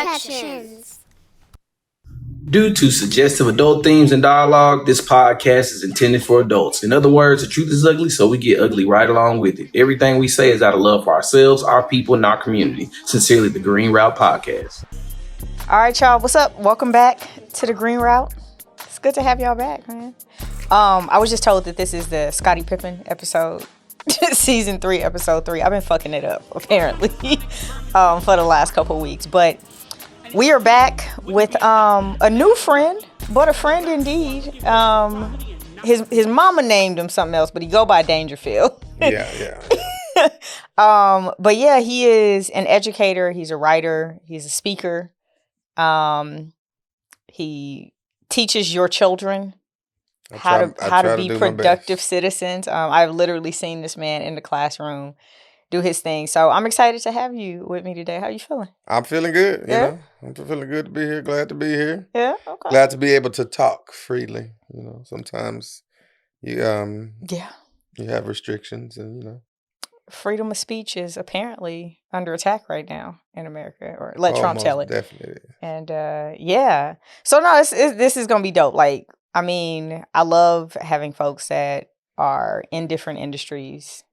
Protections. Due to suggestive adult themes and dialogue, this podcast is intended for adults. In other words, the truth is ugly, so we get ugly right along with it. Everything we say is out of love for ourselves, our people, and our community. Sincerely, the Green Route Podcast. All right, y'all. What's up? Welcome back to the Green Route. It's good to have y'all back, man. I was just told that this is the Scottie Pippen episode, season 3, episode 3. I've been fucking it up, apparently, for the last couple weeks. But we are back with a new friend, but a friend indeed. His mama named him something else, but he go by Dangerfield. Yeah. But yeah, he is an educator. He's a writer. He's a speaker. He teaches your children how to be productive citizens. I've literally seen this man in the classroom do his thing. So I'm excited to have you with me today. How you feeling? I'm feeling good. You know, I'm feeling good to be here. Glad to be here. Yeah. Okay. Glad to be able to talk freely. You know, sometimes you you have restrictions, and freedom of speech is apparently under attack right now in America, or let Trump tell it. Definitely. And so no, this is gonna be dope. Like, I mean, I love having folks that are in different industries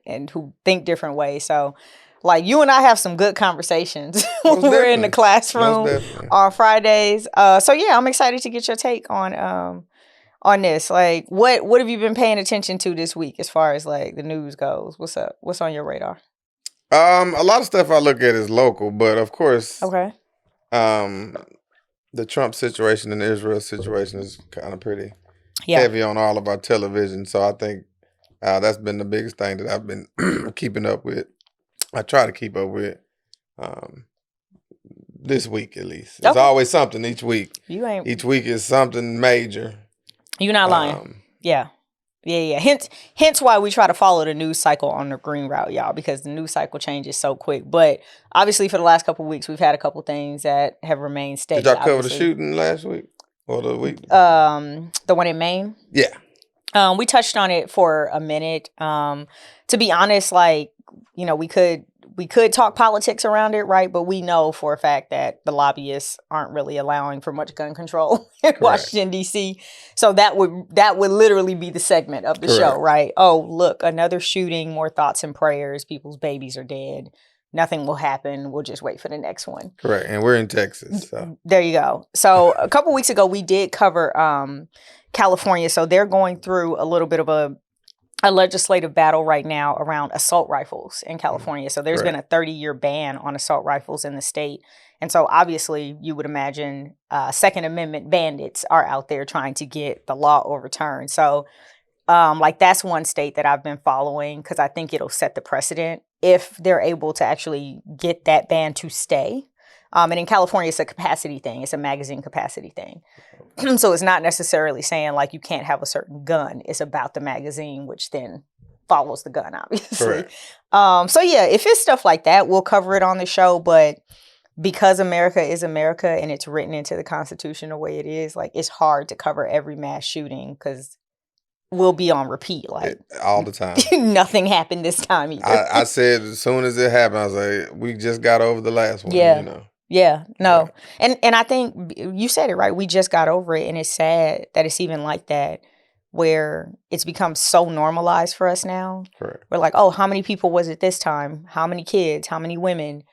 and who think different ways. So, like, you and I have some good conversations when we're in the classroom on Fridays. So yeah, I'm excited to get your take on this. Like, what have you been paying attention to this week as far as like the news goes? What's up? What's on your radar? A lot of stuff I look at is local, but of course, okay. The Trump situation and the Israel situation is kind of pretty heavy on all of our television. So I think that's been the biggest thing that I've been keeping up with. I try to keep up with this week at least. There's always something each week. Each week is something major. You're not lying. Yeah. Hence why we try to follow the news cycle on the Green Route, y'all, because the news cycle changes so quick. But obviously, for the last couple of weeks, we've had a couple things that have remained steady. Did y'all cover the shooting last week or the week? The one in Maine. Yeah. We touched on it for a minute. To be honest, like, we could talk politics around it, right? But we know for a fact that the lobbyists aren't really allowing for much gun control in Washington, D.C. So that would literally be the segment of the show, right? Oh, look, another shooting, more thoughts and prayers. People's babies are dead. Nothing will happen. We'll just wait for the next one. Correct. And we're in Texas. So. There you go. So a couple weeks ago, we did cover California. So they're going through a little bit of a legislative battle right now around assault rifles in California. So there's been a 30-year ban on assault rifles in the state. And so obviously you would imagine Second Amendment bandits are out there trying to get the law overturned. So that's one state that I've been following because I think it'll set the precedent if they're able to actually get that ban to stay. And in California, it's a capacity thing. It's a magazine capacity thing. So it's not necessarily saying like you can't have a certain gun. It's about the magazine, which then follows the gun, obviously. So yeah, if it's stuff like that, we'll cover it on the show. But because America is America and it's written into the Constitution the way it is, like it's hard to cover every mass shooting because we'll be on repeat, like all the time. Nothing happened this time either. I said as soon as it happened, I was like, we just got over the last one. Yeah, no. And I think you said it right. We just got over it. And it's sad that it's even like that where it's become so normalized for us now. Correct. We're like, oh, how many people was it this time? How many kids? How many women?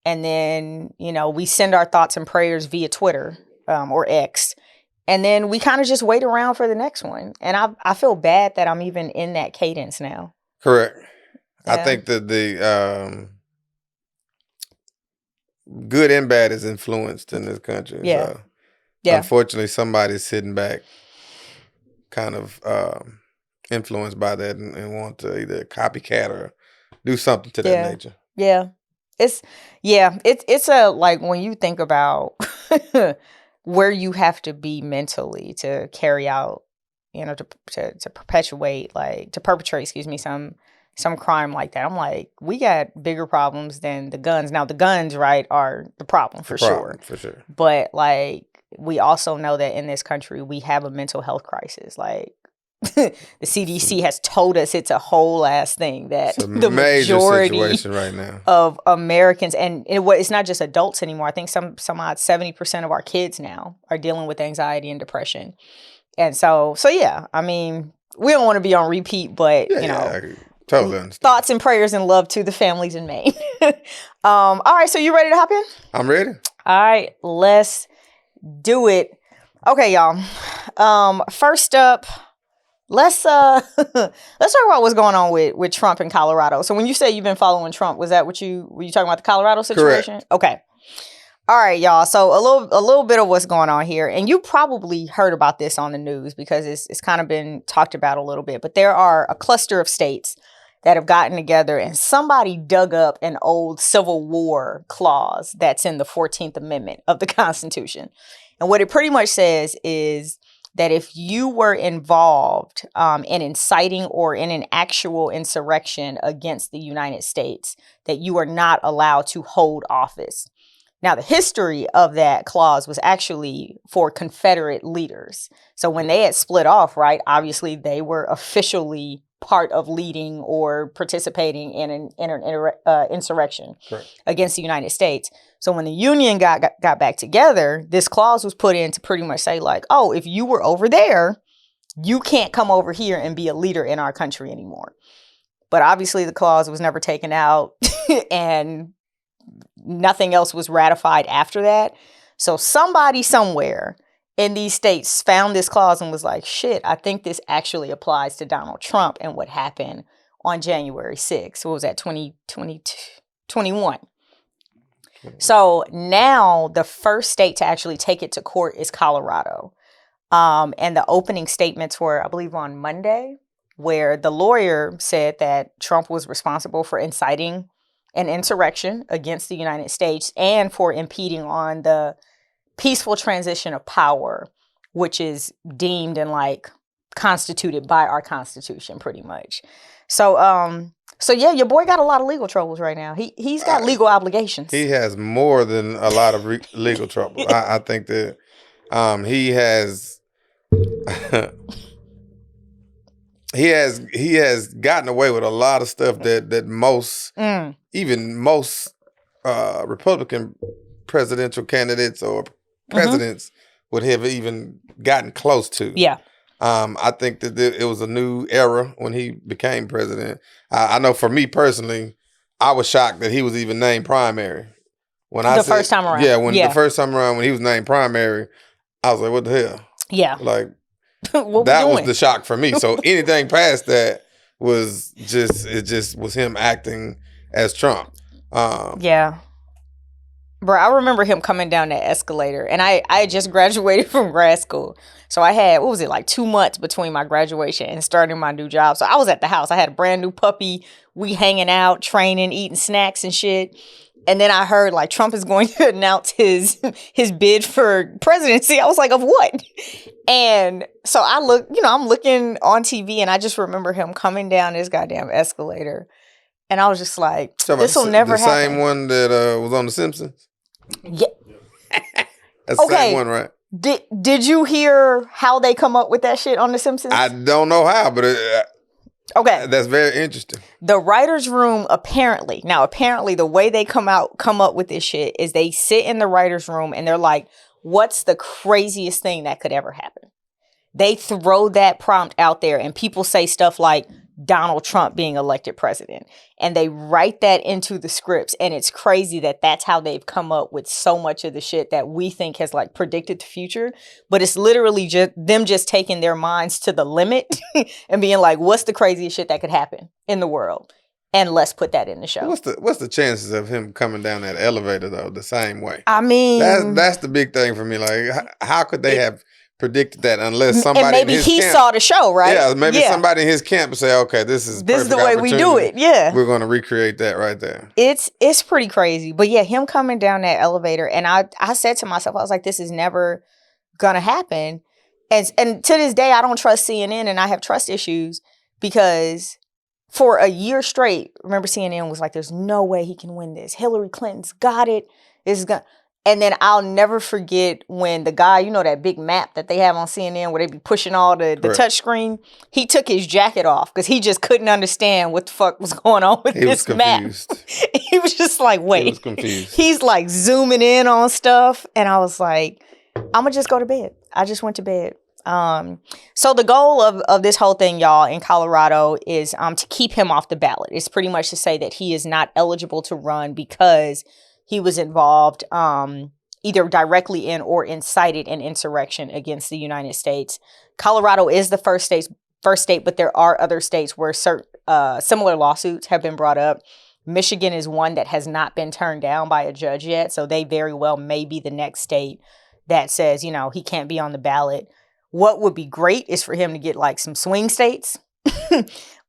And then, we send our thoughts and prayers via Twitter or X. And then we kind of just wait around for the next one. And I feel bad that I'm even in that cadence now. Correct. Yeah. I think that the good and bad is influenced in this country. Yeah. So unfortunately, somebody's sitting back kind of influenced by that and want to either copycat or do something to that nature. Yeah. It's a, like, when you think about where you have to be mentally to carry out, to perpetrate, some crime like that. I'm like, we got bigger problems than the guns. Now, the guns, right, are the problem for sure. For sure. But, like, we also know that in this country, we have a mental health crisis. Like, the CDC has told us it's a whole ass thing that it's a the major majority situation right now of Americans, and it's not just adults anymore. I think some odd 70% of our kids now are dealing with anxiety and depression. And so yeah, I mean, we don't want to be on repeat, but I totally understand. Thoughts and prayers and love to the families in Maine. All right, so you ready to hop in? I'm ready. All right, let's do it. Okay, y'all. First up, let's talk about what's going on with Trump in Colorado. So when you say you've been following Trump, was that were you talking about the Colorado situation? Correct. Okay. All right, y'all. So a little bit of what's going on here, and you probably heard about this on the news because it's kind of been talked about a little bit. But there are a cluster of states that have gotten together, and somebody dug up an old Civil War clause that's in the 14th Amendment of the Constitution. And what it pretty much says is that if you were involved in inciting or in an actual insurrection against the United States, that you are not allowed to hold office. Now, the history of that clause was actually for Confederate leaders. So when they had split off, right, obviously they were officially part of leading or participating in an insurrection against the United States. So when the Union got back together, this clause was put in to pretty much say like, oh, if you were over there, you can't come over here and be a leader in our country anymore. But obviously the clause was never taken out and nothing else was ratified after that. So somebody somewhere in these states found this clause and was like, shit, I think this actually applies to Donald Trump and what happened on January 6th. What was that, 2021? So now the first state to actually take it to court is Colorado. And the opening statements were, I believe, on Monday, where the lawyer said that Trump was responsible for inciting an insurrection against the United States and for impeding on the peaceful transition of power, which is deemed and like constituted by our Constitution, pretty much. So yeah, your boy got a lot of legal troubles right now. He's got legal obligations. He has more than a lot of legal trouble. I think that he has he has gotten away with a lot of stuff that most even most Republican presidential candidates or presidents would have even gotten close to. Yeah. I think that it was a new era when he became president. I know for me personally, I was shocked that he was even named primary. When the first time around. The first time around when he was named primary, I was like, what the hell? Yeah. Like, that was the shock for me. So anything past that was just was him acting as Trump. Yeah. Bro, I remember him coming down that escalator, and I had just graduated from grad school. So I had, 2 months between my graduation and starting my new job. So I was at the house. I had a brand new puppy. We hanging out, training, eating snacks and shit. And then I heard like Trump is going to announce his bid for presidency. I was like, of what? And so I look, I'm looking on TV, and I just remember him coming down this goddamn escalator. And I was just like, this will never happen. The same one that was on The Simpsons? Yeah. That's the same one, right? Did you hear how they come up with that shit on The Simpsons? I don't know how, but okay, that's very interesting. The writer's room apparently the way they come up with this shit is they sit in the writer's room and they're like, what's the craziest thing that could ever happen? They throw that prompt out there and people say stuff like Donald Trump being elected president. And they write that into the scripts. And it's crazy that that's how they've come up with so much of the shit that we think has like predicted the future. But it's literally just them just taking their minds to the limit and being like, what's the craziest shit that could happen in the world? And let's put that in the show. What's the chances of him coming down that elevator though the same way? I mean, that's the big thing for me. Like, how could they have predicted that unless somebody and maybe in his he camp, saw the show, right? Yeah, maybe somebody in his camp would say, okay, this is the way we do it. Yeah, we're going to recreate that right there. It's pretty crazy. But yeah, him coming down that elevator, and I said to myself, I was like, this is never gonna happen. And to this day, I don't trust CNN, and I have trust issues because for a year straight, remember CNN was like, there's no way he can win this. Hillary Clinton's got it. This is gonna. And then I'll never forget when the guy, you know, that big map that they have on CNN where they be pushing all the touch screen, he took his jacket off because he just couldn't understand what the fuck was going on with this map. He was just like, wait. He was confused. He's like zooming in on stuff. And I was like, I'm going to just go to bed. I just went to bed. So the goal of this whole thing, y'all, in Colorado is to keep him off the ballot. It's pretty much to say that he is not eligible to run because he was involved either directly in or incited an insurrection against the United States. Colorado is the first state, but there are other states where similar lawsuits have been brought up. Michigan is one that has not been turned down by a judge yet, so they very well may be the next state that says, you know, he can't be on the ballot. What would be great is for him to get like some swing states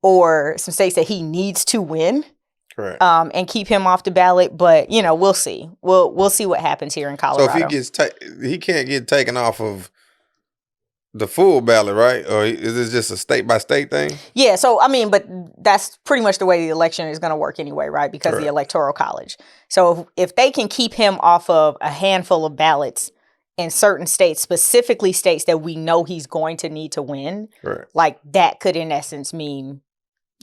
or some states that he needs to win. Correct. And keep him off the ballot, but you know, we'll see. We'll see what happens here in Colorado. So if he gets he can't get taken off of the full ballot, right? Or is this just a state by state thing? Yeah. So I mean, but that's pretty much the way the election is going to work anyway, right? Because of the Electoral College. So if they can keep him off of a handful of ballots in certain states, specifically states that we know he's going to need to win, like that could in essence mean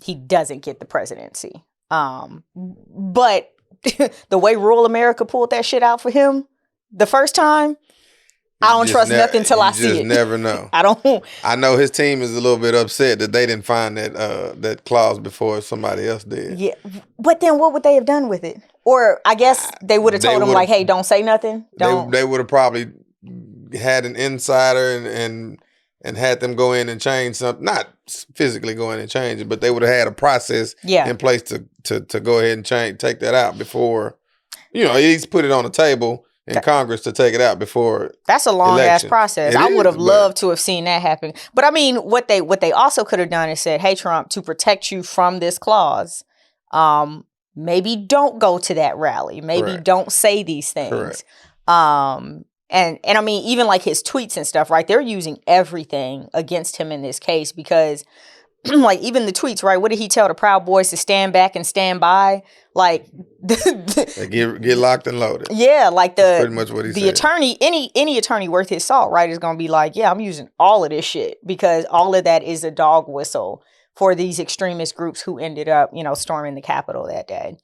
he doesn't get the presidency. But the way rural America pulled that shit out for him the first time, I don't trust nothing till I see it. You just never know. I know his team is a little bit upset that they didn't find that clause before somebody else did. Yeah, but then what would they have done with it? Or I guess they would have told him like, "Hey, don't say nothing." They would have probably had an insider and had them go in and change something, not physically go in and change it, but they would have had a process in place to go ahead and take that out before, you know, at least put it on the table in Congress to take it out before. That's a long ass process. I would have loved to have seen that happen. But I mean, what they also could have done is said, "Hey, Trump, to protect you from this clause, maybe don't go to that rally. Maybe don't say these things." And I mean, even like his tweets and stuff, right? They're using everything against him in this case because like even the tweets, right? What did he tell the Proud Boys to stand back and stand by? Like get locked and loaded. Yeah, like that's pretty much what he said. The attorney, any attorney worth his salt, right, is gonna be like, yeah, I'm using all of this shit because all of that is a dog whistle for these extremist groups who ended up, you know, storming the Capitol that day.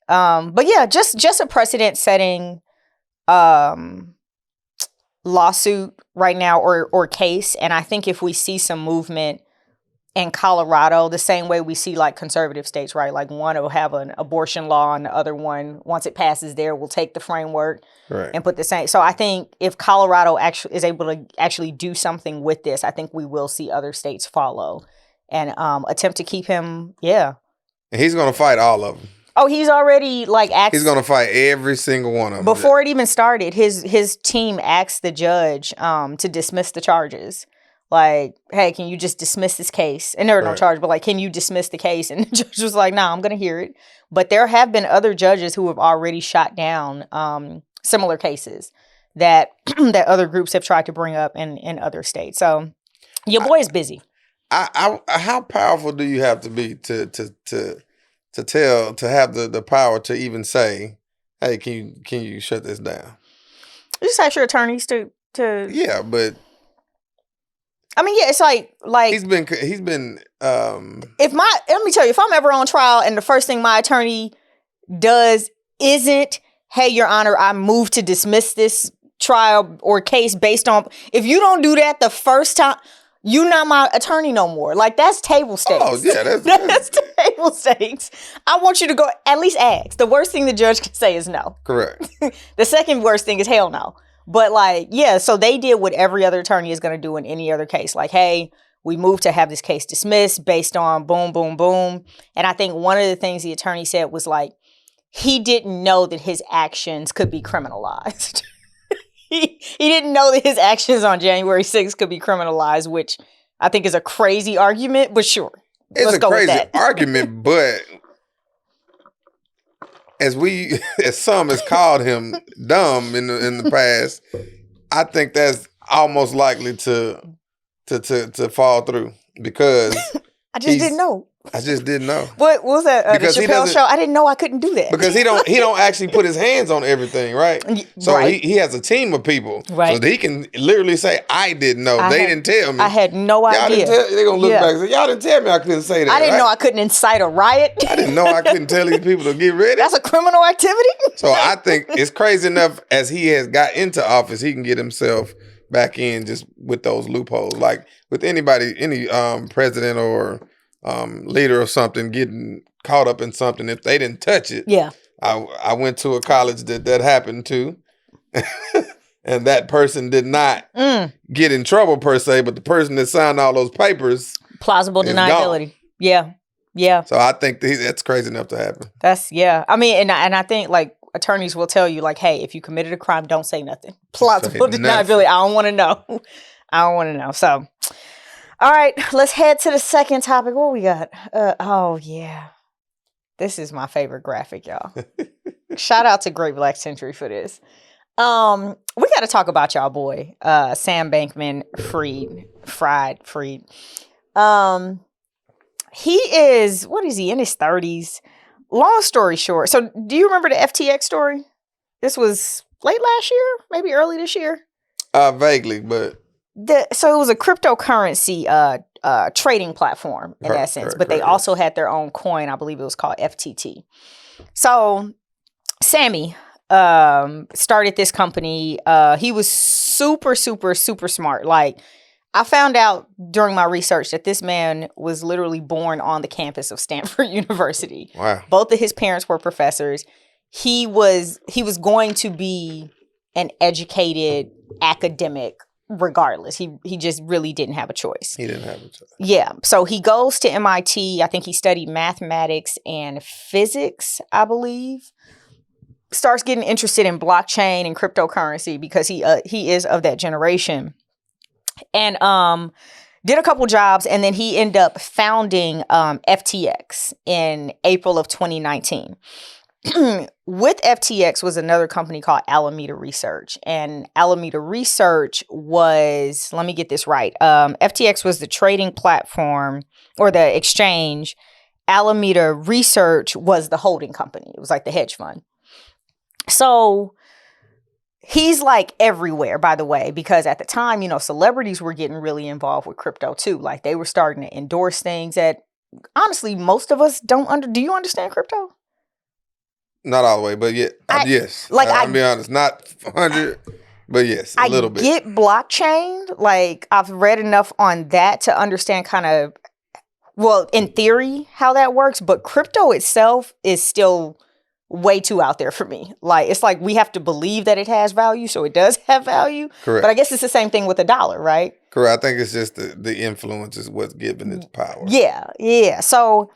But yeah, just a precedent setting lawsuit right now or case. And I think if we see some movement in Colorado, the same way we see like conservative states, right? Like one will have an abortion law and the other one, once it passes there, will take the framework and put the same. So I think if Colorado actually is able to actually do something with this, I think we will see other states follow and attempt to keep him. Yeah. And he's going to fight all of them. Oh, he's already like asked. He's going to fight every single one of them. Before it even started, his team asked the judge to dismiss the charges. Like, hey, can you just dismiss this case? And there were no charges, but like, can you dismiss the case? And the judge was like, nah, I'm going to hear it. But there have been other judges who have already shot down similar cases that that other groups have tried to bring up in other states. So your boy is busy. How powerful do you have to be to have the power to even say, hey, can you shut this down? You just ask your attorneys to. Yeah, but I mean, yeah, it's like he's been. Let me tell you, if I'm ever on trial and the first thing my attorney does isn't, hey, Your Honor, I move to dismiss this trial or case based on. If you don't do that the first time, you're not my attorney no more. Like, that's table stakes. Oh, yeah, that's table stakes. I want you to go at least ask. The worst thing the judge can say is no. Correct. The second worst thing is hell no. But like, yeah, so they did what every other attorney is going to do in any other case. Like, hey, we moved to have this case dismissed based on boom, boom, boom. And I think one of the things the attorney said was like, he didn't know that his actions could be criminalized. He didn't know that his actions on January 6th could be criminalized, which I think is a crazy argument, but sure. It's a crazy argument, but as some has called him dumb in the past, I think that's almost likely to fall through because I just didn't know. I just didn't know. What was that? The Because he Chappelle doesn't- show? I didn't know I couldn't do that. Because he don't actually put his hands on everything, right? So Right. he has a team of people. Right. So that he can literally say, I didn't know. They didn't tell me. I had no Y'all idea. didn't tell, they're going to look back and say, y'all didn't tell me I couldn't say that. I didn't right? know I couldn't incite a riot. I didn't know I couldn't tell these people to get ready. That's a criminal activity. So I think it's crazy enough as he has got into office, he can get himself back in just with those loopholes. Like with anybody, any president or leader or something getting caught up in something, if they didn't touch it. Yeah. I went to a college that happened to, and that person did not get in trouble per se, but the person that signed all those papers, plausible deniability. Yeah. Yeah. So I think that's crazy enough to happen. I mean, and I think like attorneys will tell you like, hey, if you committed a crime, don't say nothing. Plausible deniability. I don't want to know. I don't want to know. So, all right, let's head to the second topic. What we got? Oh yeah, this is my favorite graphic, y'all. Shout out to Great Black Century for this. We got to talk about y'all boy, Sam Bankman Fried. He is, what is he, in his 30s? Long story short. So do you remember the FTX story? This was late last year, maybe early this year? Vaguely, but. So it was a cryptocurrency trading platform in essence, but they also had their own coin. I believe it was called FTT. So Sammy started this company. He was super, super, super smart. Like, I found out during my research that this man was literally born on the campus of Stanford University. Wow. Both of his parents were professors. He was going to be an educated academic regardless. He just really didn't have a choice. He didn't have a choice. Yeah. So he goes to MIT. I think he studied mathematics and physics, I believe. Starts getting interested in blockchain and cryptocurrency because he is of that generation. And did a couple jobs, and then he ended up founding FTX in April of 2019. With FTX was another company called Alameda Research. And Alameda Research was, let me get this right, FTX was the trading platform or the exchange. Alameda Research was the holding company. It was like the hedge fund. So he's like everywhere, by the way, because at the time, you know, celebrities were getting really involved with crypto too. Like they were starting to endorse things that honestly, most of us don't do you understand crypto? Not all the way, but yes. I'll be honest, not 100, but yes, a little bit. I get blockchain. Like I've read enough on that to understand kind of, well, in theory, how that works. But crypto itself is still way too out there for me. Like it's like we have to believe that it has value, so it does have value. Correct. But I guess it's the same thing with a dollar, right? Correct. I think it's just the influence is what's giving it power. Yeah. So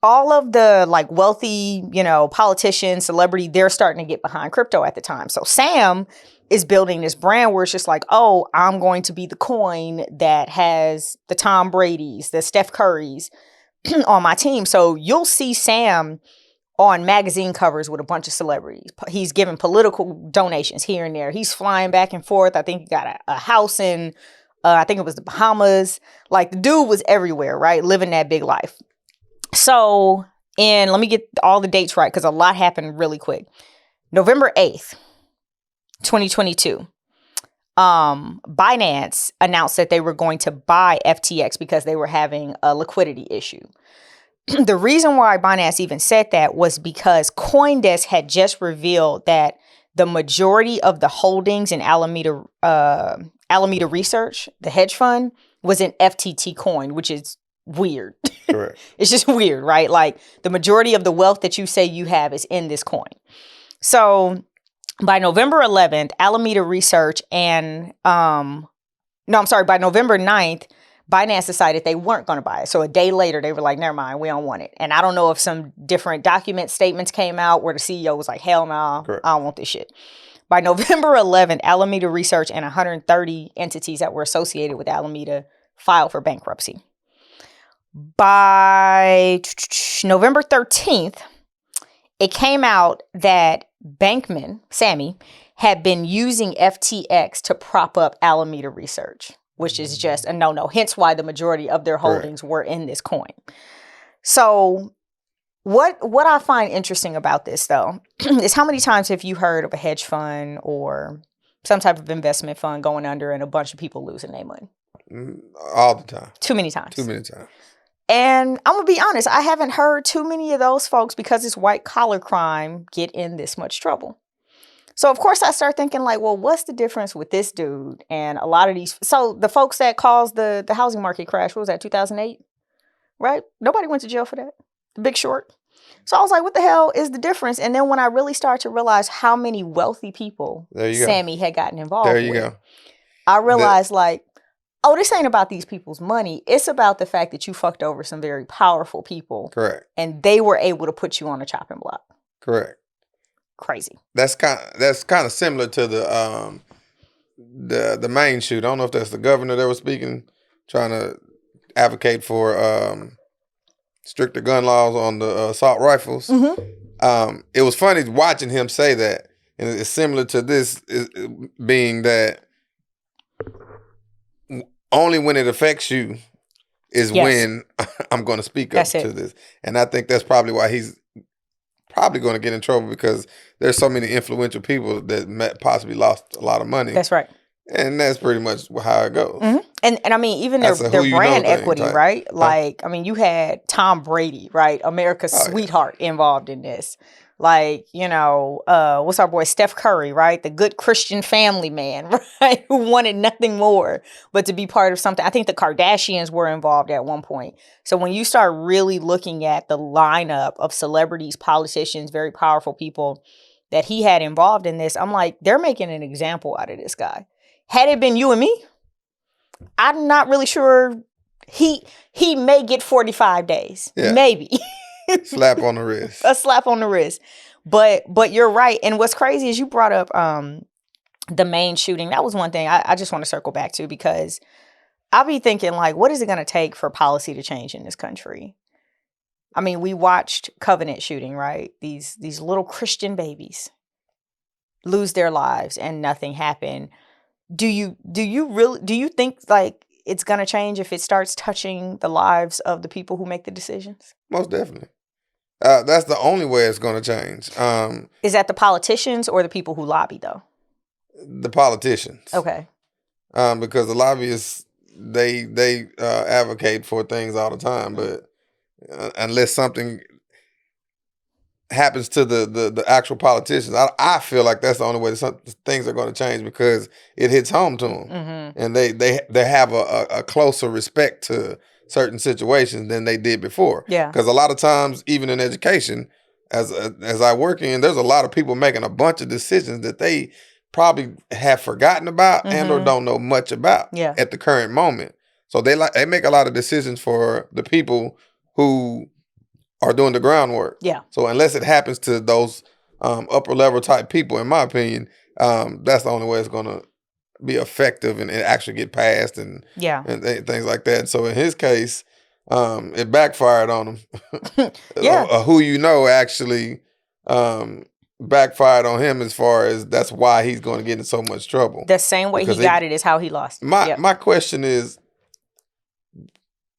all of the like wealthy, you know, politicians, celebrity, they're starting to get behind crypto at the time. So Sam is building this brand where it's just like, oh, I'm going to be the coin that has the Tom Brady's, the Steph Curry's on my team. So you'll see Sam on magazine covers with a bunch of celebrities. He's giving political donations here and there. He's flying back and forth. I think he got a house in, I think it was the Bahamas. Like the dude was everywhere, right? Living that big life. So, and let me get all the dates right because a lot happened really quick. November 8th, 2022, Binance announced that they were going to buy FTX because they were having a liquidity issue. The reason why Binance even said that was because CoinDesk had just revealed that the majority of the holdings in Alameda Research, the hedge fund, was in FTT coin, which is weird. Correct. It's just weird, right? Like the majority of the wealth that you say you have is in this coin. So by November 11th, Alameda Research and, by November 9th, Binance decided they weren't going to buy it. So a day later, they were like, never mind, we don't want it. And I don't know if some different document statements came out where the CEO was like, hell no, I don't want this shit. By November 11th, Alameda Research and 130 entities that were associated with Alameda filed for bankruptcy. By November 13th, it came out that Bankman, Sammy, had been using FTX to prop up Alameda Research, which is just a no-no. Hence why the majority of their holdings were in this coin. So what I find interesting about this, though, is how many times have you heard of a hedge fund or some type of investment fund going under and a bunch of people losing their money? All the time. Too many times. Too many times. And I'm going to be honest, I haven't heard too many of those folks, because it's white collar crime, get in this much trouble. So, of course, I start thinking like, well, what's the difference with this dude and a lot of these? So the folks that caused the housing market crash, what was that, 2008? Right? Nobody went to jail for that. The Big Short. So I was like, what the hell is the difference? And then when I really started to realize how many wealthy people Sammy had gotten involved with, I realized like, oh, this ain't about these people's money. It's about the fact that you fucked over some very powerful people. Correct. And they were able to put you on a chopping block. Correct. Crazy. That's kind of similar to the main shoot. I don't know if that's the governor that was speaking, trying to advocate for stricter gun laws on the assault rifles. Mm-hmm. It was funny watching him say that, and it's similar to this, being that only when it affects you is when I'm going to speak up to this. And I think that's probably why he's probably going to get in trouble, because there's so many influential people that possibly lost a lot of money. That's right. And that's pretty much how it goes. Mm-hmm. And I mean, even their brand equity, right? Like, I mean, you had Tom Brady, right? America's sweetheart involved in this. Like, you know, what's our boy Steph Curry, right? The good Christian family man, right? Who wanted nothing more but to be part of something. I think the Kardashians were involved at one point. So when you start really looking at the lineup of celebrities, politicians, very powerful people that he had involved in this, I'm like, they're making an example out of this guy. Had it been you and me, I'm not really sure. He may get 45 days. Yeah. Maybe. Slap on the wrist. A slap on the wrist. But you're right. And what's crazy is you brought up the main shooting. That was one thing I just want to circle back to, because I'll be thinking like, what is it going to take for policy to change in this country? I mean, we watched Covenant shooting, right? These little Christian babies lose their lives and nothing happened. Do you think like it's going to change if it starts touching the lives of the people who make the decisions? Most definitely. That's the only way it's going to change. Is that the politicians or the people who lobby, though? The politicians. Okay. Because the lobbyists, they advocate for things all the time, but unless something happens to the actual politicians, I feel like that's the only way that things are going to change, because it hits home to them, mm-hmm. and they have a closer respect to certain situations than they did before. Yeah, because a lot of times, even in education, as I work in, there's a lot of people making a bunch of decisions that they probably have forgotten about, mm-hmm. and or don't know much about at the current moment. So they make a lot of decisions for the people who are doing the groundwork. Yeah. So unless it happens to those upper level type people, in my opinion, that's the only way it's going to be effective and actually get passed and things like that. So in his case, it backfired on him. Who you know actually backfired on him, as far as that's why he's going to get in so much trouble. The same way he got it is how he lost it. My question is,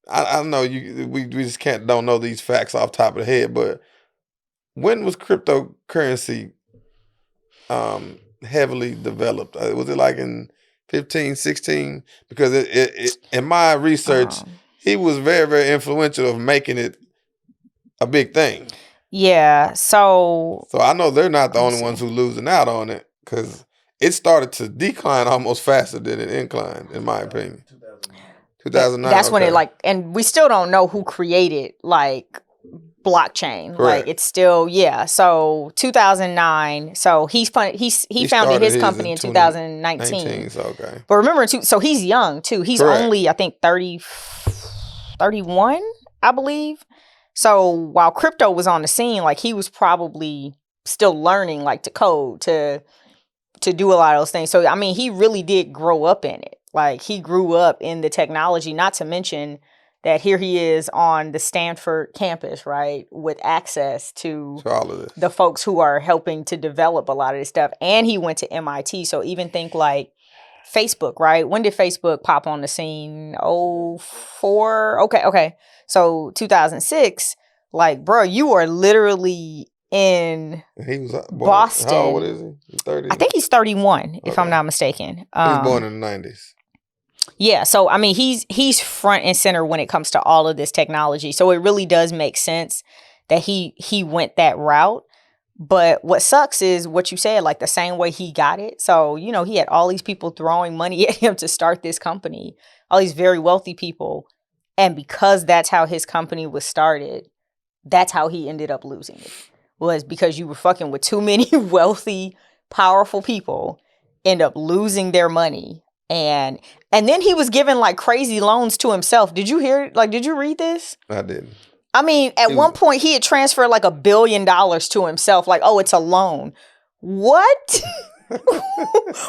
I don't know, we just don't know these facts off the top of the head, but when was cryptocurrency heavily developed? Was it like in 15, 16? Because it in my research, he was very, very influential of making it a big thing. Yeah, so I know they're not the only ones who losing out on it, because it started to decline almost faster than it inclined, in my opinion. 2009. That's when it and we still don't know who created like blockchain. Correct. Like it's still So 2009. So he founded his company in 2019. So, okay. But remember, so he's young too. He's only I think 31, I believe. So while crypto was on the scene, like he was probably still learning like to code, to do a lot of those things. So I mean, he really did grow up in it. Like he grew up in the technology, not to mention that here he is on the Stanford campus, right, with access to all of this. The folks who are helping to develop a lot of this stuff. And he went to MIT. So even think like Facebook, right? When did Facebook pop on the scene? 04? Okay. So 2006, like, bro, you are literally in He was born, Boston. How old is he? 30? I think he's 31, if I'm not mistaken. He was born in the 90s. Yeah, so I mean, he's front and center when it comes to all of this technology. So it really does make sense that he went that route. But what sucks is what you said, like the same way he got it. So, you know, he had all these people throwing money at him to start this company, all these very wealthy people. And because that's how his company was started, that's how he ended up losing it. Was because you were fucking with too many wealthy, powerful people, end up losing their money. And then he was giving like crazy loans to himself. Did you hear, like, did you read this? I didn't. I mean, at one point he had transferred like $1 billion to himself. Like, oh, it's a loan. What?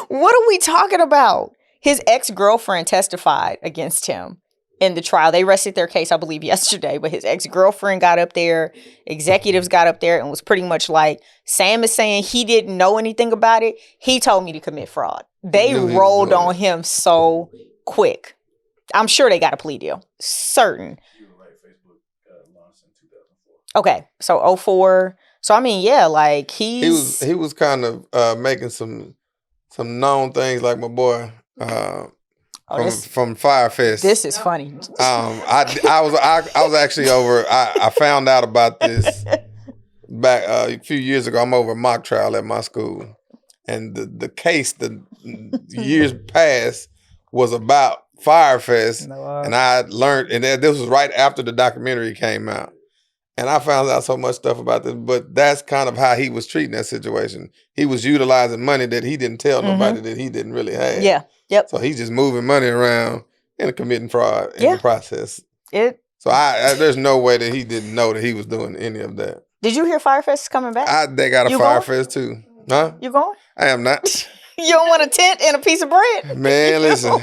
What are we talking about? His ex-girlfriend testified against him in the trial. They rested their case, I believe, yesterday. But his ex-girlfriend got up there, executives got up there and was pretty much like, Sam is saying he didn't know anything about it. He told me to commit fraud. They rolled on him so quick. I'm sure they got a plea deal. Certain. Okay, so 04. So I mean, yeah, like he was kind of making some known things, like my boy from Firefest. This is funny. I was actually over. I found out about this back a few years ago. I'm over a mock trial at my school, and the case the years past was about Firefest, and I learned, and this was right after the documentary came out. And I found out so much stuff about this, but that's kind of how he was treating that situation. He was utilizing money that he didn't tell nobody that he didn't really have. Yeah. Yep. So he's just moving money around and committing fraud in the process. So there's no way that he didn't know that he was doing any of that. Did you hear Firefest is coming back? They got a Firefest too. Huh? You going? I am not. You don't want a tent and a piece of bread? Man, listen.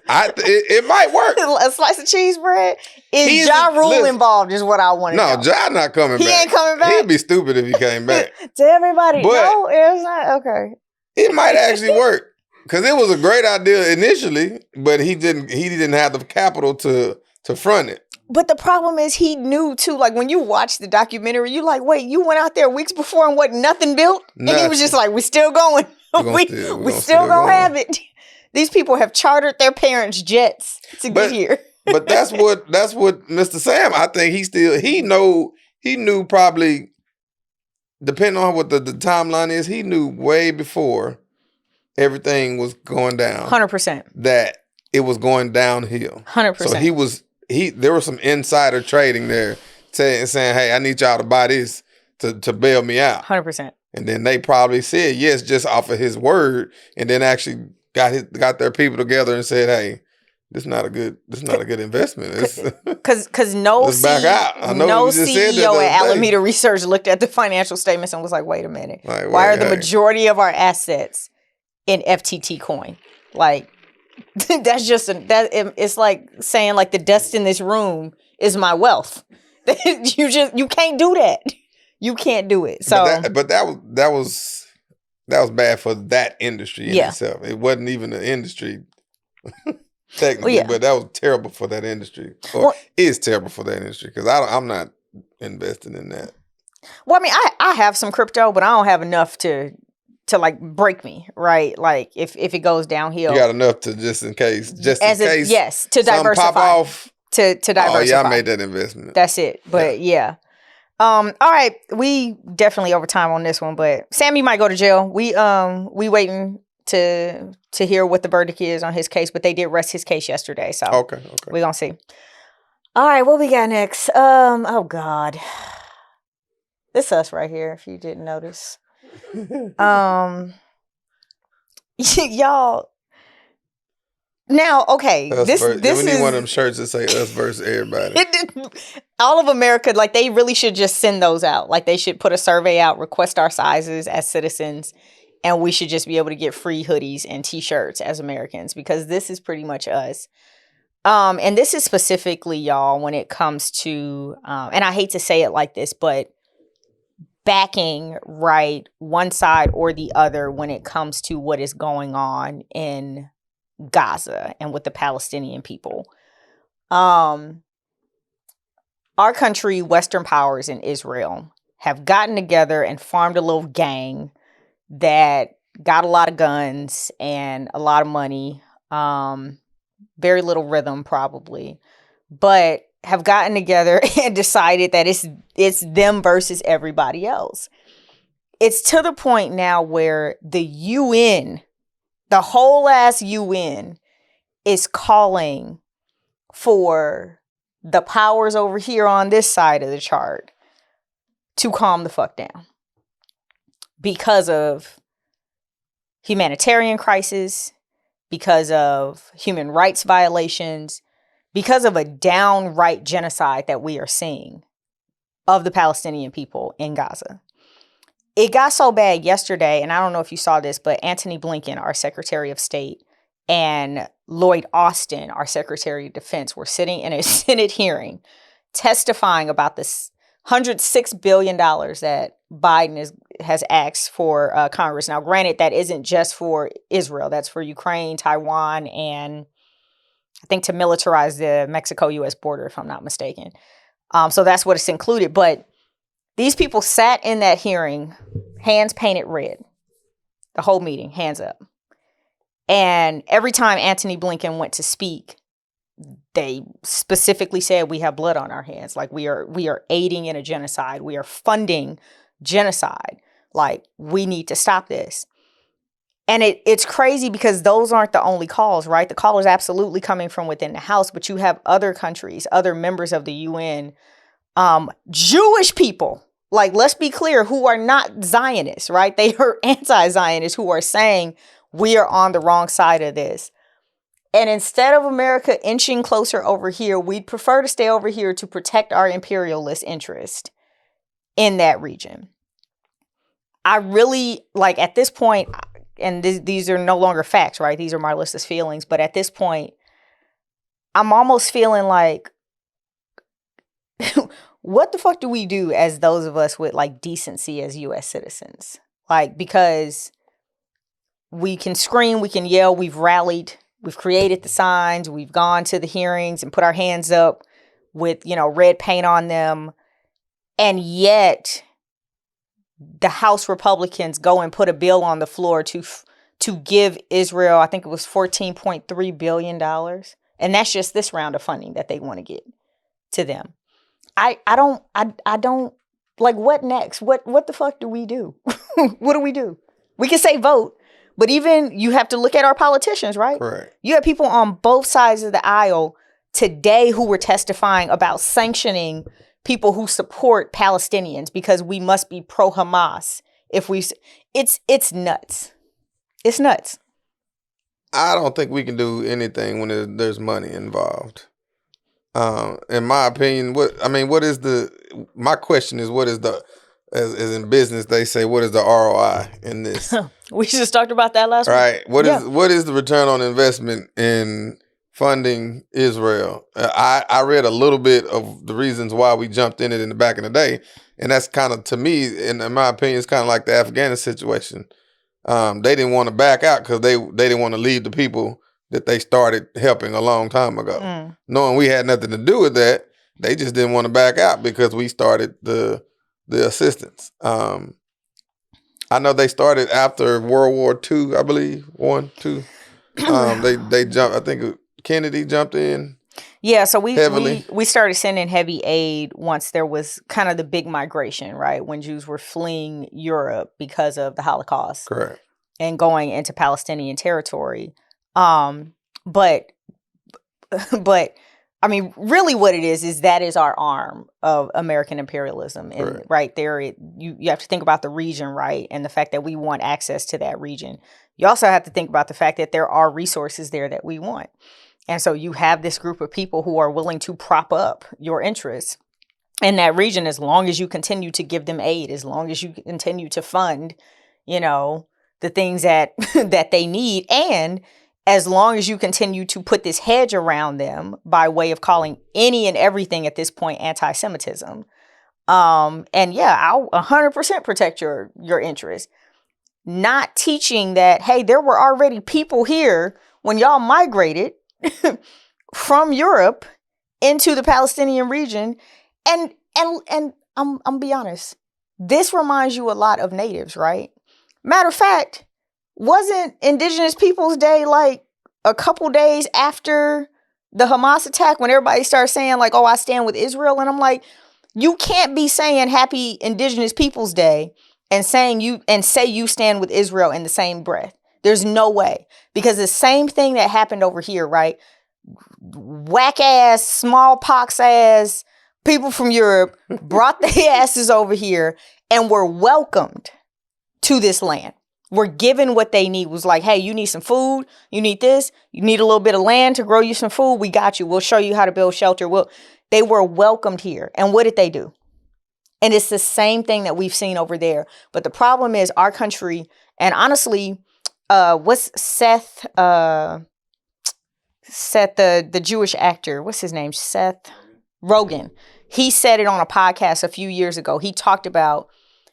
It might work. A slice of cheese bread. Is Ja Rule involved? Is what I want to know. No, Ja not coming back. He ain't coming back. He'd be stupid if he came back. To everybody, no, it's not. Okay. It might actually work because it was a great idea initially, but he didn't have the capital to front it. But the problem is he knew too. Like when you watch the documentary, you like, wait, you went out there weeks before and what? Nothing built, and he was just like, "We're still going. We still gonna have it." These people have chartered their parents' jets to get here. But that's what Mr. Sam, I think he knew probably, depending on what the timeline is, he knew way before everything was going down. 100%. That it was going downhill. 100%. So there was some insider trading there saying, hey, I need y'all to buy this to bail me out. 100%. And then they probably said yes just off of his word, and then actually got their people together and said, "Hey, this is not a good investment." Because no CEO at Alameda Research looked at the financial statements and was like, "Wait a minute, why are the majority of our assets in FTT coin?" Like that's just it's like saying like the dust in this room is my wealth. You can't do that. You can't do it. So, but that was bad for that industry in itself. It wasn't even an industry technically, but that was terrible for that industry. Or is terrible for that industry because I'm not investing in that. Well, I mean, I have some crypto, but I don't have enough to like break me, right? Like if it goes downhill, you got enough to just in case, to diversify. Pop off. To diversify. Oh yeah, I made that investment. That's it. But yeah. All right, we definitely over time on this one, but Sammy might go to jail. We waiting to hear what the verdict is on his case, but they did rest his case yesterday, so okay. We're gonna see. All right, what we got next? Oh God, this us right here. If you didn't notice, y'all. Now, okay, we this need is one of them shirts that say "us versus everybody." All of America, like they really should just send those out. Like they should put a survey out, request our sizes as citizens, and we should just be able to get free hoodies and T-shirts as Americans because this is pretty much us. And this is specifically, y'all, when it comes to, and I hate to say it like this, but backing right one side or the other when it comes to what is going on in Gaza and with the Palestinian people. Our country, Western powers in Israel, have gotten together and formed a little gang that got a lot of guns and a lot of money, very little rhythm probably, but have gotten together and decided that it's them versus everybody else. It's to the point now where the UN, the whole ass UN, is calling for the powers over here on this side of the chart to calm the fuck down because of humanitarian crisis, because of human rights violations, because of a downright genocide that we are seeing of the Palestinian people in Gaza. It got so bad yesterday, and I don't know if you saw this, but Antony Blinken, our Secretary of State, and Lloyd Austin, our Secretary of Defense, were sitting in a Senate hearing testifying about this $106 billion that Biden has asked for Congress. Now, granted, that isn't just for Israel. That's for Ukraine, Taiwan, and I think to militarize the Mexico-U.S. border, if I'm not mistaken. So that's what it's included. But these people sat in that hearing, hands painted red, the whole meeting, hands up. And every time Antony Blinken went to speak, they specifically said, we have blood on our hands. Like we are aiding in a genocide. We are funding genocide. Like we need to stop this. And it's crazy because those aren't the only calls, right? The call is absolutely coming from within the House, but you have other countries, other members of the UN, Jewish people, like, let's be clear, who are not Zionists, right? They are anti-Zionists who are saying we are on the wrong side of this. And instead of America inching closer over here, we'd prefer to stay over here to protect our imperialist interest in that region. I really, like, at this point, and these are no longer facts, right? These are Marlissa's feelings. But at this point, I'm almost feeling like, what the fuck do we do as those of us with like decency as U.S. citizens? Like, because we can scream, we can yell, we've rallied, we've created the signs, we've gone to the hearings and put our hands up with, red paint on them. And yet the House Republicans go and put a bill on the floor to give Israel, I think it was $14.3 billion. And that's just this round of funding that they want to get to them. I don't like, what next? What the fuck do we do? What do we do? We can say vote, but even you have to look at our politicians, right? Correct. You have people on both sides of the aisle today who were testifying about sanctioning people who support Palestinians because we must be pro-Hamas. It's nuts. It's nuts. I don't think we can do anything when there's money involved. In my opinion, my question is, what is as in business, they say, what is the ROI in this? We just talked about that last week. Right. What is the return on investment in funding Israel? I read a little bit of the reasons why we jumped in it in the back in the day. And that's kind of, to me, in my opinion, it's kind of like the Afghanistan situation. They didn't want to back out because they didn't want to leave the people that they started helping a long time ago. Knowing we had nothing to do with that, they just didn't want to back out because we started the assistance. I know they started after World War II, I believe, 1, 2. They jumped. I think Kennedy jumped in. Yeah, so we started sending heavy aid once there was kind of the big migration, right? When Jews were fleeing Europe because of the Holocaust. Correct. And going into Palestinian territory. But I mean, really what it is that is our arm of American imperialism. And right there, you have to think about the region, right? And the fact that we want access to that region. You also have to think about the fact that there are resources there that we want. And so you have this group of people who are willing to prop up your interests in that region as long as you continue to give them aid, as long as you continue to fund, the things that that they need, and as long as you continue to put this hedge around them by way of calling any and everything at this point anti-Semitism. And yeah, I'll 100% protect your interests. Not teaching that, hey, there were already people here when y'all migrated from Europe into the Palestinian region, and I'm be honest, this reminds you a lot of natives, right? Matter of fact, wasn't Indigenous Peoples Day like a couple days after the Hamas attack when everybody started saying like, oh, I stand with Israel? And I'm like, you can't be saying Happy Indigenous Peoples Day and say you stand with Israel in the same breath. There's no way. Because the same thing that happened over here, right? Whack ass, smallpox ass people from Europe brought their asses over here and were welcomed to this land. Were given what they need. Was like, hey, you need some food, you need this, you need a little bit of land to grow you some food, we got you. We'll show you how to build shelter. They were welcomed here. And what did they do? And it's the same thing that we've seen over there. But the problem is our country, and honestly, what's Seth, the Jewish actor, what's his name? Seth Rogen. He said it on a podcast a few years ago. He talked about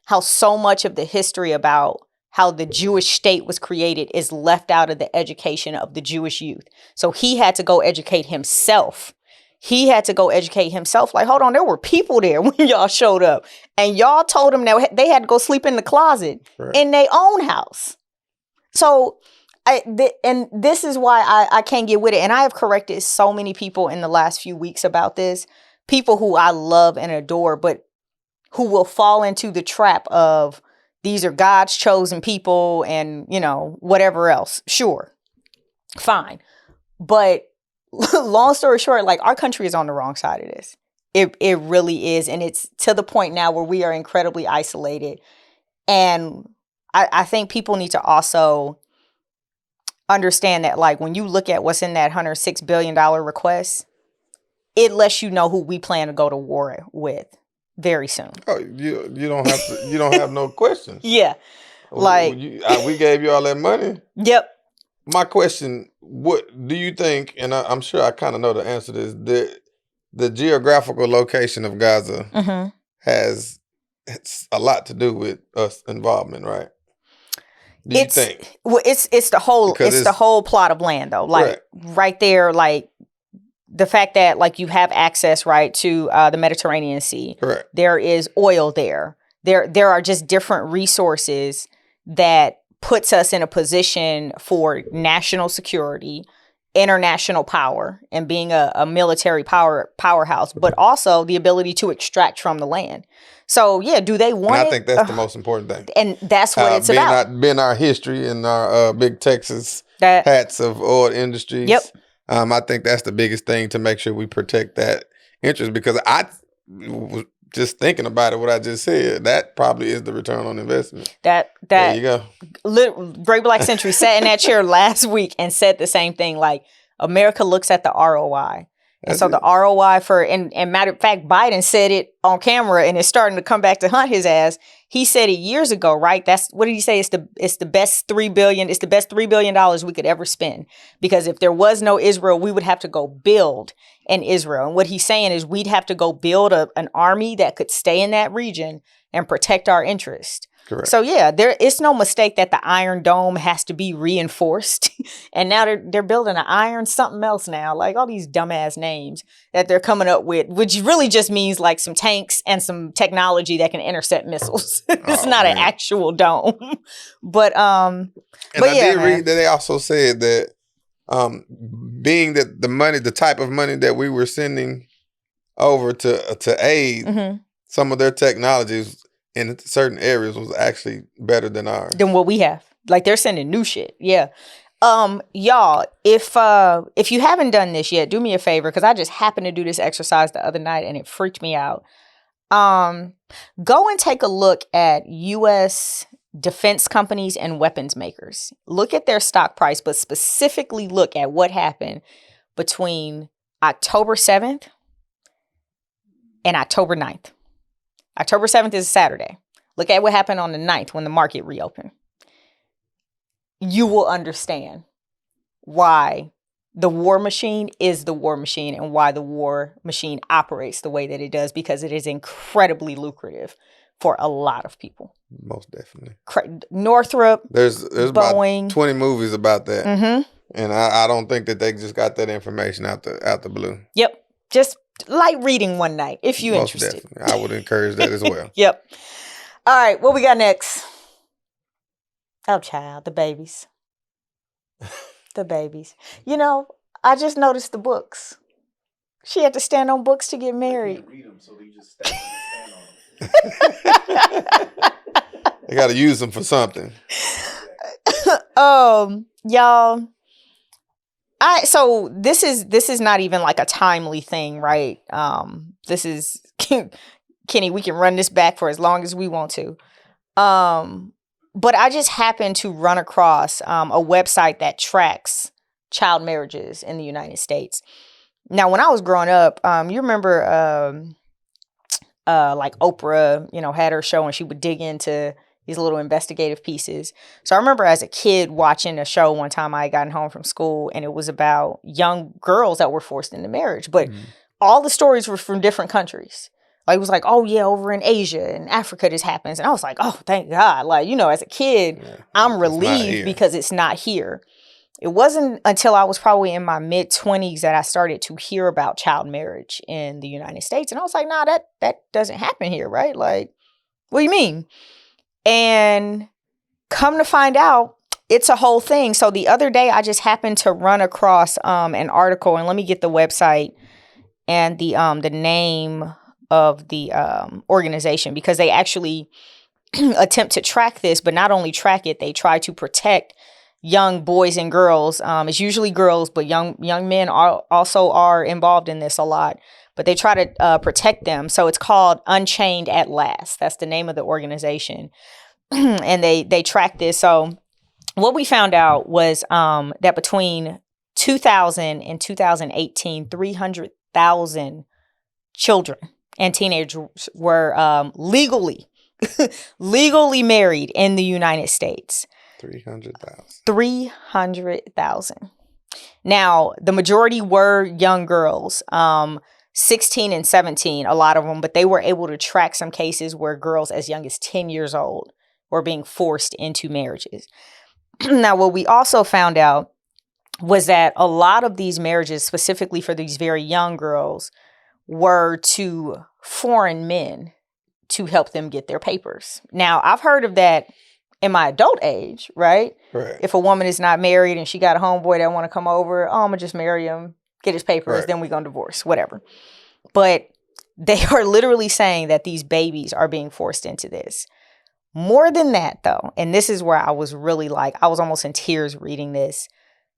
how so much of the history about how the Jewish state was created is left out of the education of the Jewish youth. So he had to go educate himself. Like, hold on, there were people there when y'all showed up. And y'all told them that they had to go sleep in the closet in their own house. So, this is why I can't get with it. And I have corrected so many people in the last few weeks about this. People who I love and adore, but who will fall into the trap of these are God's chosen people and, whatever else. Sure. Fine. But long story short, like our country is on the wrong side of this. It really is. And it's to the point now where we are incredibly isolated. And I think people need to also understand that, like, when you look at what's in that $106 billion request, it lets you know who we plan to go to war with very soon. Oh, you don't have to. You don't have no questions. Yeah, like we gave you all that money. Yep. My question: what do you think? And I'm sure I kind of know the answer to this. The geographical location of Gaza has a lot to do with us involvement, right? Do you think? Well, it's the whole plot of land, though. Like right there, like the fact that like you have access right to the Mediterranean Sea. Correct. There is oil there. There are just different resources that puts us in a position for national security, international power, and being a military powerhouse, but also the ability to extract from the land. So yeah, do they want? And I think that's the most important thing, and that's what it's about. Being our history and our big Texas hats of oil industries. Yep. I think that's the biggest thing to make sure we protect that interest, because I was just thinking about it, what I just said, that probably is the return on investment. There you go. Great Black Century sat in that chair last week and said the same thing. Like, America looks at the ROI. And so the ROI and matter of fact, Biden said it on camera, and it's starting to come back to hunt his ass. He said it years ago, right? What did he say? It's the best $3 billion. It's the best $3 billion we could ever spend, because if there was no Israel, we would have to go build an Israel. And what he's saying is we'd have to go build an army that could stay in that region and protect our interest. Correct. So yeah, it's no mistake that the Iron Dome has to be reinforced. And now they're building an iron something else now, like all these dumbass names that they're coming up with, which really just means like some tanks and some technology that can intercept missiles. It's not an actual dome. But I did read that they also said that being that the type of money that we were sending over to aid, some of their technologies in certain areas was actually better than ours. Than what we have. Like, they're sending new shit. Yeah. Y'all, if you haven't done this yet, do me a favor, because I just happened to do this exercise the other night and it freaked me out. Go and take a look at U.S. defense companies and weapons makers. Look at their stock price, but specifically look at what happened between October 7th and October 9th. October 7th is a Saturday. Look at what happened on the 9th when the market reopened. You will understand why the war machine is the war machine and why the war machine operates the way that it does, because it is incredibly lucrative for a lot of people. Most definitely. Northrop, there's Boeing. About 20 movies about that. And I don't think that they just got that information out the blue. Yep. Just light reading one night if you're Most interested. definitely. I would encourage that as well. Yep. All right. What we got next? Oh, child. The babies. The babies. You know, I just noticed the books. She had to stand on books to get married. They can't read them, so they just stand on them. They got to use them for something. Y'all. So this is not even like a timely thing, right? This is Kenny. We can run this back for as long as we want to. But I just happened to run across a website that tracks child marriages in the United States. Now, when I was growing up, you remember like Oprah, had her show and she would dig into these little investigative pieces. So I remember as a kid watching a show one time. I had gotten home from school and it was about young girls that were forced into marriage. But all the stories were from different countries. Like, it was like, oh, yeah, over in Asia and Africa this happens. And I was like, oh, thank God. Like, as a kid, I'm relieved because it's not here. It wasn't until I was probably in my mid-20s that I started to hear about child marriage in the United States. And I was like, nah, that doesn't happen here, right? Like, what do you mean? And come to find out, it's a whole thing. So the other day, I just happened to run across an article, and let me get the website and the name of the organization, because they actually attempt to track this, but not only track it, they try to protect young boys and girls. It's usually girls, but young men also are involved in this a lot. But they try to protect them. So it's called Unchained at Last. That's the name of the organization. And they track this. So what we found out was that between 2000 and 2018, 300,000 children and teenagers were legally married in the United States. 300,000. 300,000. Now, the majority were young girls. 16 and 17, a lot of them, but they were able to track some cases where girls as young as 10 years old were being forced into marriages. Now, what we also found out was that a lot of these marriages, specifically for these very young girls, were to foreign men to help them get their papers. Now, I've heard of that in my adult age, right? Right. If a woman is not married and she got a homeboy that want to come over, I'm going to just marry him, get his papers, then we're going to divorce, whatever. But they are literally saying that these babies are being forced into this. More than that, though, and this is where I was really I was almost in tears reading this,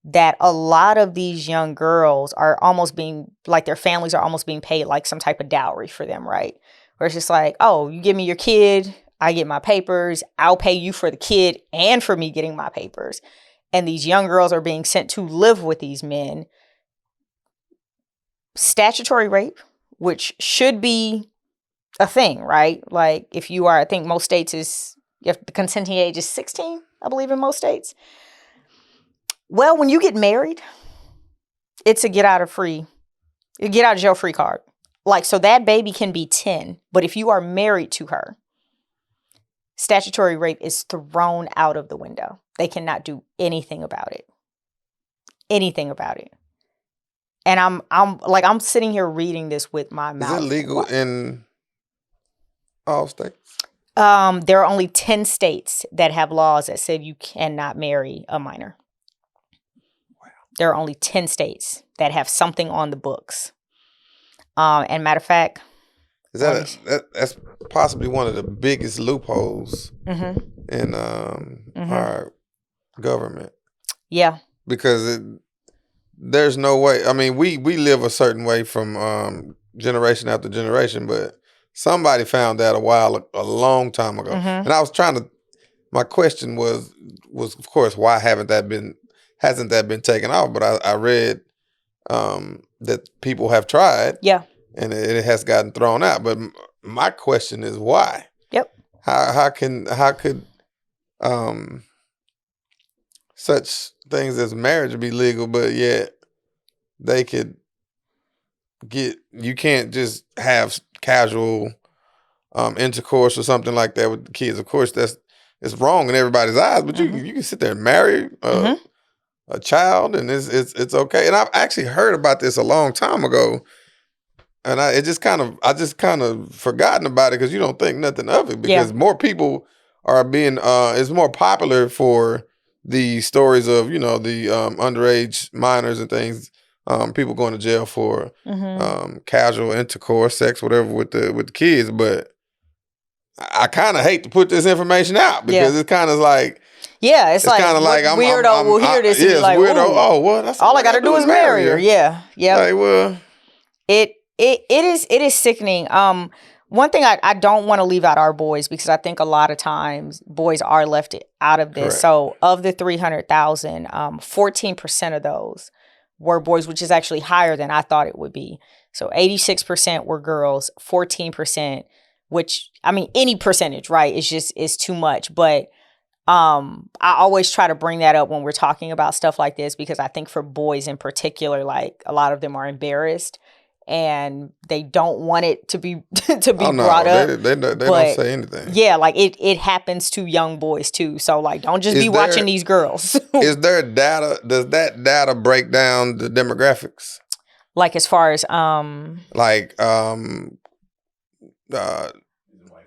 that a lot of these young girls are almost being, their families are almost being paid like some type of dowry for them, right? Where it's just like, oh, you give me your kid, I get my papers, I'll pay you for the kid and for me getting my papers. And these young girls are being sent to live with these men. Statutory rape, which should be a thing, right? Like, if you are, I think most states the consenting age is 16, I believe, in most states. Well, when you get married, it's a get out of jail free card. So that baby can be 10, but if you are married to her, statutory rape is thrown out of the window. They cannot do anything about it. Anything about it. And I'm sitting here reading this with my mouth. Is it legal in all states? There are only 10 states that have laws that said you cannot marry a minor. Wow. There are only 10 states that have something on the books. And matter of fact, is that's possibly one of the biggest loopholes in our government? Yeah, because there's no way. I mean, we live a certain way from generation after generation, but somebody found that a long time ago. And I was my question was of course, why hasn't that been taken off? But I read that people have tried. Yeah. And it has gotten thrown out. But my question is why? Yep. How could such things as marriage be legal, but yet they could you can't just have casual intercourse or something like that with the kids. Of course, it's wrong in everybody's eyes, but you can sit there and marry a a child, and it's okay. And I've actually heard about this a long time ago, and I just kind of forgotten about it because you don't think nothing of it because more people are being it's more popular for the stories of the underage minors and things, people going to jail for casual intercourse, sex, whatever with the kids. But I kind of hate to put this information out because it's kind of like. Yeah, it's like kind of like weirdo will hear this and be like, weirdo. Ooh, oh, well, that's all I got to do is marry her. Yeah, yeah. Like, well, it is sickening. One thing I don't want to leave out our boys because I think a lot of times boys are left out of this. Correct. So of the 300,000, 14% of those were boys, which is actually higher than I thought it would be. So 86% were girls, 14%, which I mean any percentage, right? Is too much, but. I always try to bring that up when we're talking about stuff like this because I think for boys in particular, like a lot of them are embarrassed and they don't want it to be brought up. They don't say anything. Yeah, like it happens to young boys too. So like, don't just be watching these girls. Is there data? Does that data break down the demographics? Like as far as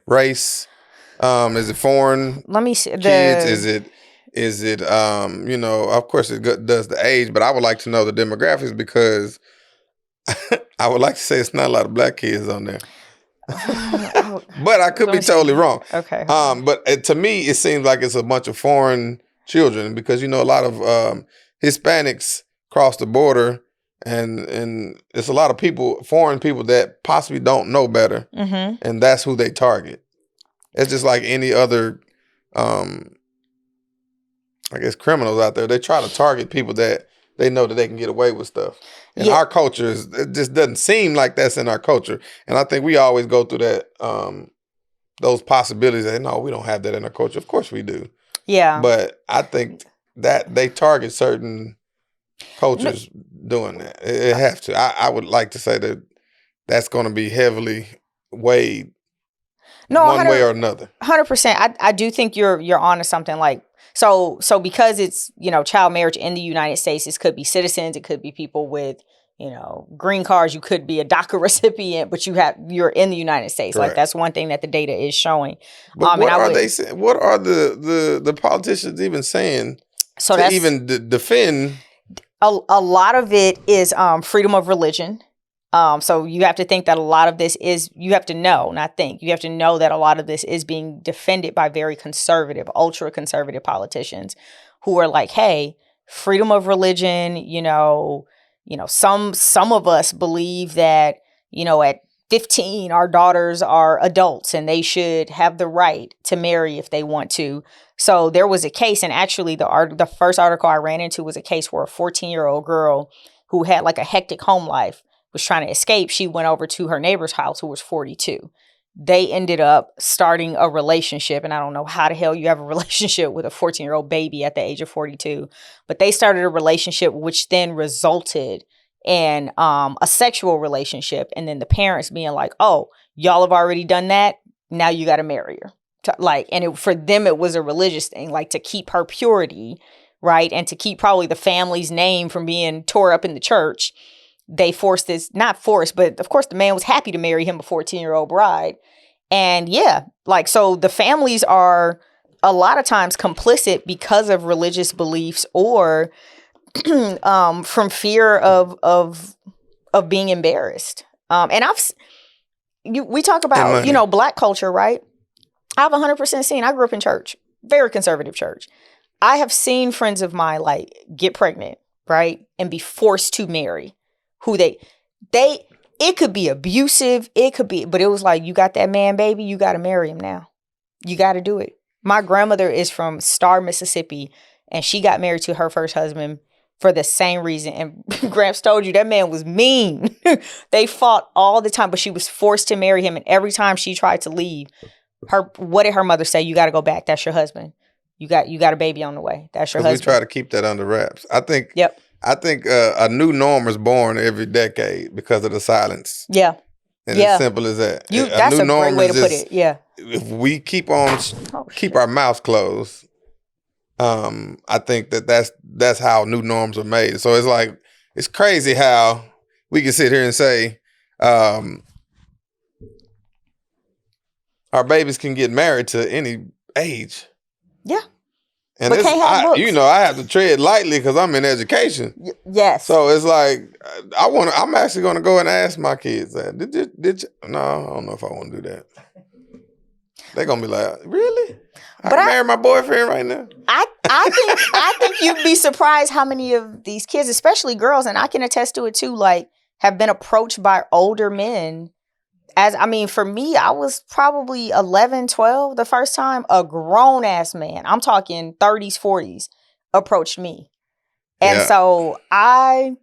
race. Is it foreign? Let me see. Kids? Is it? Of course it does the age, but I would like to know the demographics because I would like to say it's not a lot of black kids on there. But I could be totally wrong. Okay. But to me, it seems like it's a bunch of foreign children because a lot of Hispanics cross the border, and it's a lot of foreign people that possibly don't know better, and that's who they target. It's just like any other, criminals out there. They try to target people that they know that they can get away with stuff. In our culture, it just doesn't seem like that's in our culture. And I think we always go through that, those possibilities that, no, we don't have that in our culture. Of course we do. Yeah. But I think that they target certain cultures doing that. It have to. I would like to say that that's going to be heavily weighed. One way or another. 100%. I do think you're onto something. Like so because it's child marriage in the United States, it could be citizens, it could be people with green cards, you could be a DACA recipient, but you're in the United States. Correct. Like that's one thing that the data is showing. But what are they saying? What are the politicians even saying to even defend? A lot of it is freedom of religion. So you have to think that a lot of this is, you have to know, not think, you have to know that a lot of this is being defended by very conservative, ultra conservative politicians who are like, hey, freedom of religion, some of us believe that, at 15, our daughters are adults and they should have the right to marry if they want to. So there was a case, and actually the first article I ran into was a case where a 14-year-old girl who had like a hectic home life was trying to escape. She went over to her neighbor's house who was 42. They ended up starting a relationship, and I don't know how the hell you have a relationship with a 14-year-old baby at the age of 42, but they started a relationship which then resulted in a sexual relationship, and then the parents being like, oh, y'all have already done that, now you got to marry her. For them it was a religious thing, like to keep her purity, right, and to keep probably the family's name from being tore up in the church. They forced this, not forced, but of course the man was happy to marry him, a 14-year-old bride. And so the families are a lot of times complicit because of religious beliefs or from fear of being embarrassed. And we talk about, black culture, right? I've 100% seen, I grew up in church, very conservative church. I have seen friends of mine get pregnant, right? And be forced to marry. Who it could be abusive, but it was like, you got that man, baby, you got to marry him now. You got to do it. My grandmother is from Star, Mississippi, and she got married to her first husband for the same reason. And Gramps told you that man was mean. They fought all the time, but she was forced to marry him. And every time she tried to leave, what did her mother say? You got to go back. That's your husband. You got a baby on the way. That's your husband. We try to keep that under wraps. I think. Yep. I think a new norm is born every decade because of the silence. Yeah. And as simple as that. That's a great way to put it. Yeah. If we keep our mouths closed, I think that's how new norms are made. So it's like, it's crazy how we can sit here and say, our babies can get married to any age. Yeah. And But can't have books. I have to tread lightly because I'm in education. Yes. So it's like, I'm actually going to go and ask my kids that. Did you? No, I don't know if I want to do that. They're going to be like, really? I can marry my boyfriend right now? I think you'd be surprised how many of these kids, especially girls, and I can attest to it too, like, have been approached by older men. For me, I was probably 11, 12 the first time a grown ass man, I'm talking 30s, 40s, approached me. And so I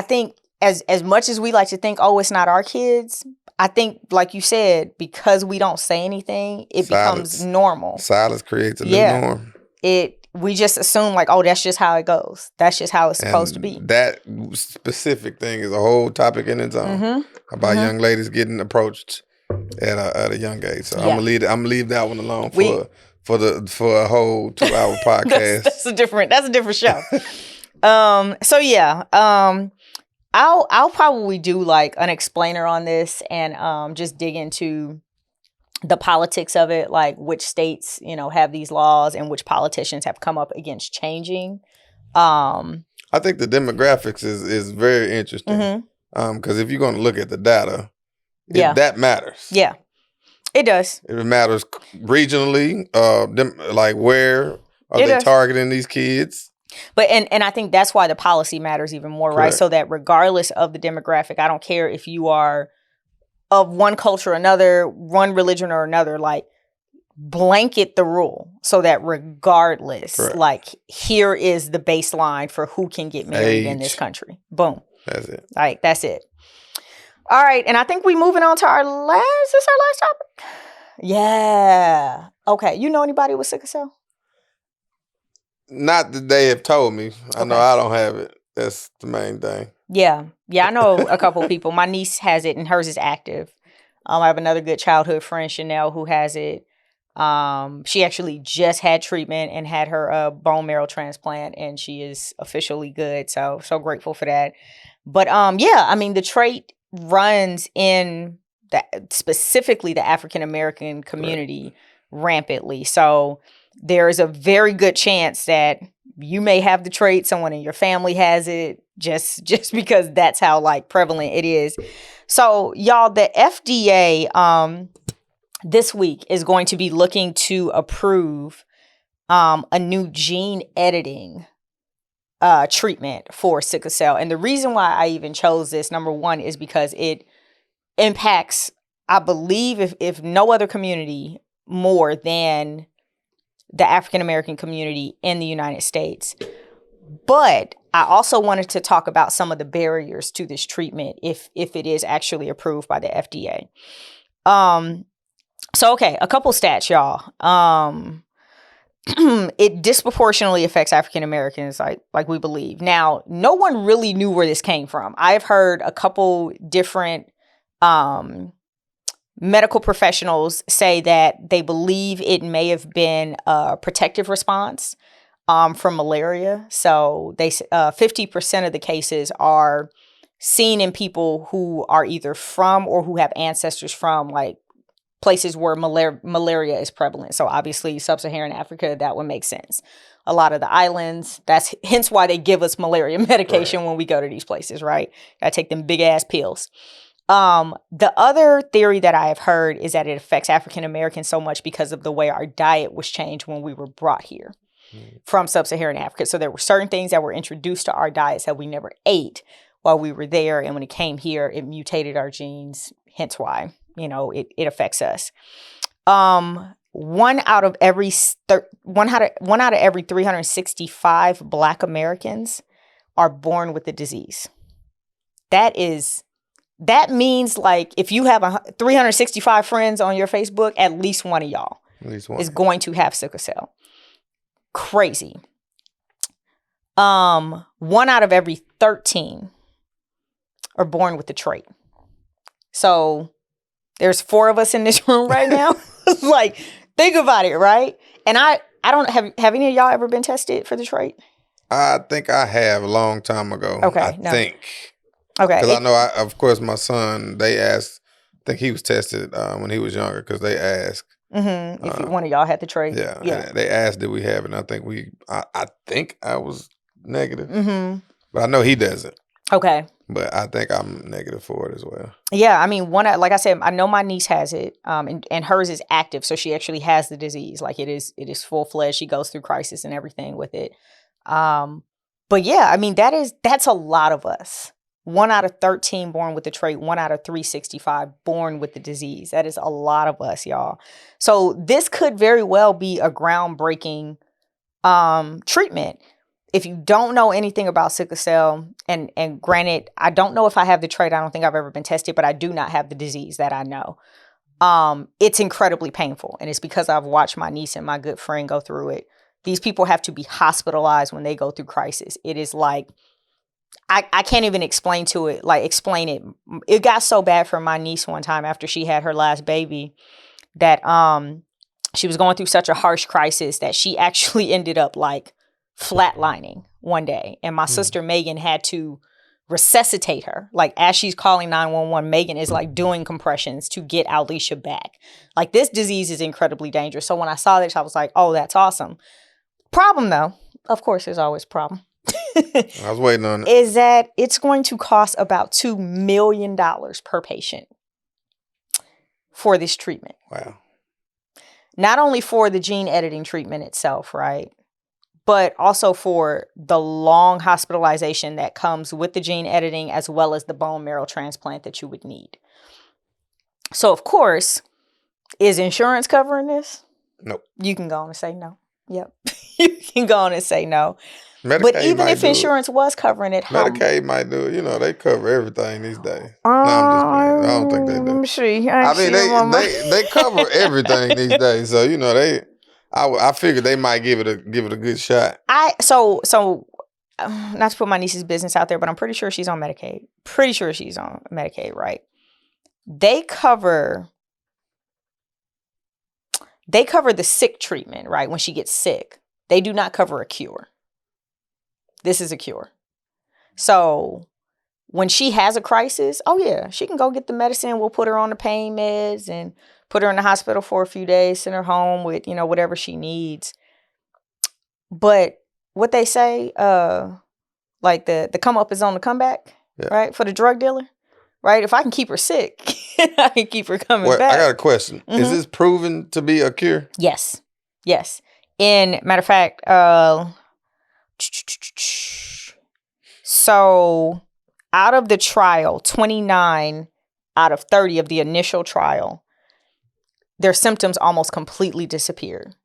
think as much as we like to think, oh, it's not our kids, I think, like you said, because we don't say anything, it becomes normal. Silence creates a new norm. We just assume like, oh, that's just how it goes. That's just how it's supposed to be. That specific thing is a whole topic in its own about young ladies getting approached at a young age. So I'm gonna leave that one alone for a whole 2-hour podcast. That's a different show. I'll probably do like an explainer on this and just dig into the politics of it, like which states, have these laws and which politicians have come up against changing. I think the demographics is very interesting. Because if you're going to look at the data, that matters. Yeah, it does. It matters regionally, like where are they targeting these kids? But and I think that's why the policy matters even more, right? So that regardless of the demographic, I don't care if you are of one culture or another, one religion or another, like blanket the rule so that regardless, like here is the baseline for who can get married in this country. Boom. That's it. Like, that's it. All right. And I think we're moving on to our last topic? Yeah. Okay. You know anybody with sickle cell? Not that they have told me. I know I don't have it. That's the main thing. Yeah. I know a couple people. My niece has it and hers is active. I have another good childhood friend, Chanel, who has it. She actually just had treatment and had her bone marrow transplant, and she is officially good. So grateful for that. But the trait runs in specifically the African American community rampantly. So there is a very good chance that you may have the trait, someone in your family has it, just because that's how like prevalent it is. So y'all, the FDA this week is going to be looking to approve a new gene editing treatment for sickle cell. And the reason why I even chose this, number one, is because it impacts, I believe, if no other community more than the African American community in the United States. But I also wanted to talk about some of the barriers to this treatment if it is actually approved by the FDA. A couple stats, y'all. It disproportionately affects African Americans, like we believe. Now, no one really knew where this came from. I've heard a couple different medical professionals say that they believe it may have been a protective response from malaria. So 50% of the cases are seen in people who are either from or who have ancestors from like places where malaria is prevalent. So obviously sub-Saharan Africa, that would make sense. A lot of the islands, that's hence why they give us malaria medication when we go to these places, right? Gotta take them big ass pills. The other theory that I have heard is that it affects African Americans so much because of the way our diet was changed when we were brought here from sub-Saharan Africa. So there were certain things that were introduced to our diets that we never ate while we were there. And when it came here, it mutated our genes, hence why, it affects us. One out of every 365 Black Americans are born with the disease. That means like if you have 365 friends on your Facebook, at least one of y'all is going to have sickle cell. Crazy. 1 out of every 13 are born with the trait. So there's 4 of us in this room right now. Like, think about it, right? And I I don't have any of y'all ever been tested for the trait? I think I have a long time ago. Okay, I no. think. Okay. Because I know, of course, my son, they asked, I think he was tested when he was younger because they asked. If one of y'all had the trait. Yeah. And they asked, did we have it? And I think I think I was negative. But I know he doesn't. Okay. But I think I'm negative for it as well. Yeah, I mean, like I said, I know my niece has it, and hers is active, so she actually has the disease. Like it is full fledged. She goes through crisis and everything with it. But yeah, I mean, that's a lot of us. 1 out of 13 born with the trait, 1 out of 365 born with the disease. That is a lot of us, y'all. So this could very well be a groundbreaking treatment. If you don't know anything about sickle cell, and granted, I don't know if I have the trait. I don't think I've ever been tested, but I do not have the disease that I know. It's incredibly painful, and it's because I've watched my niece and my good friend go through it. These people have to be hospitalized when they go through crisis. It is like, I can't even explain it. It got so bad for my niece one time after she had her last baby that she was going through such a harsh crisis that she actually ended up like flatlining one day. And my sister Megan had to resuscitate her. Like as she's calling 911, Megan is like doing compressions to get Alicia back. Like this disease is incredibly dangerous. So when I saw this, I was like, oh, that's awesome. Problem though, of course, there's always a problem. I was waiting on it. Is that it's going to cost about $2 million per patient for this treatment. Wow. Not only for the gene editing treatment itself, right? But also for the long hospitalization that comes with the gene editing, as well as the bone marrow transplant that you would need. So, of course, is insurance covering this? Nope. You can go on and say no. Yep. You can go on and say no. Medicaid but even if insurance was covering it, Medicaid might do it. You know, they cover everything these days. No, I'm just playing. I don't think they do. Let me see. I mean, they cover everything these days. So you know, I figured they might give it a good shot. So not to put my niece's business out there, but I'm pretty sure she's on Medicaid. Pretty sure she's on Medicaid, right? They cover the sick treatment, right? When she gets sick, they do not cover a cure. This is a cure. So when she has a crisis, oh yeah, she can go get the medicine. We'll put her on the pain meds and put her in the hospital for a few days, send her home with, whatever she needs. But what they say, like the come up is on the comeback, right? For the drug dealer, right? If I can keep her sick, I can keep her coming back. I got a question. Is this proven to be a cure? Yes. In matter of fact, so out of the trial, 29 out of 30 of the initial trial, their symptoms almost completely disappeared.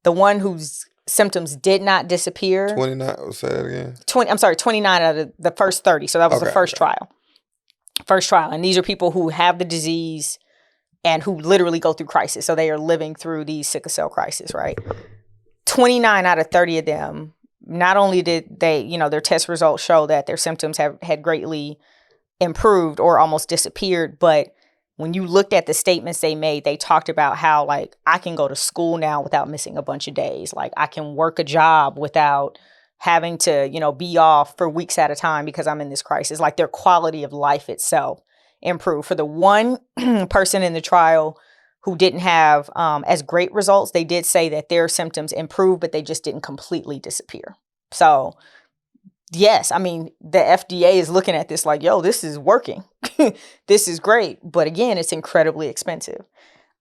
The one whose symptoms did not disappear. 29, say that again. 29 out of the first 30. So that was the first trial. First trial. And these are people who have the disease and who literally go through crisis. So they are living through these sickle cell crisis, right? 29 out of 30 of them, not only did they, their test results show that their symptoms had greatly improved or almost disappeared, but when you looked at the statements they made, they talked about how, like, I can go to school now without missing a bunch of days. Like, I can work a job without having to, be off for weeks at a time because I'm in this crisis. Like, their quality of life itself improved. For the one person in the trial who didn't have as great results, they did say that their symptoms improved, but they just didn't completely disappear. So, yes, I mean, the FDA is looking at this like, yo, this is working. This is great. But again, it's incredibly expensive.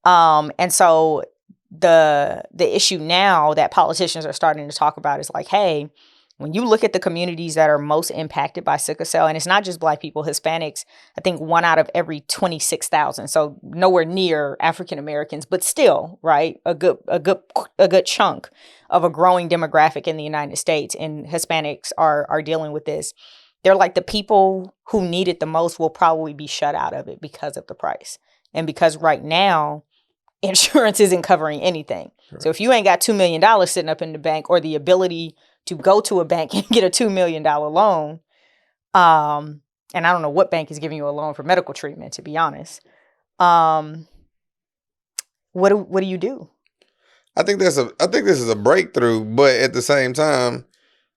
And so the issue now that politicians are starting to talk about is like, hey, when you look at the communities that are most impacted by sickle cell, and it's not just Black people, Hispanics, I think 1 out of every 26,000. So nowhere near African Americans, but still, right? A good chunk of a growing demographic in the United States, and Hispanics are dealing with this. They're like, the people who need it the most will probably be shut out of it because of the price. And because right now, insurance isn't covering anything. Right. So if you ain't got $2 million sitting up in the bank, or the ability to go to a bank and get a $2 million loan, and I don't know what bank is giving you a loan for medical treatment, to be honest, what do you do? I think this is a breakthrough, but at the same time,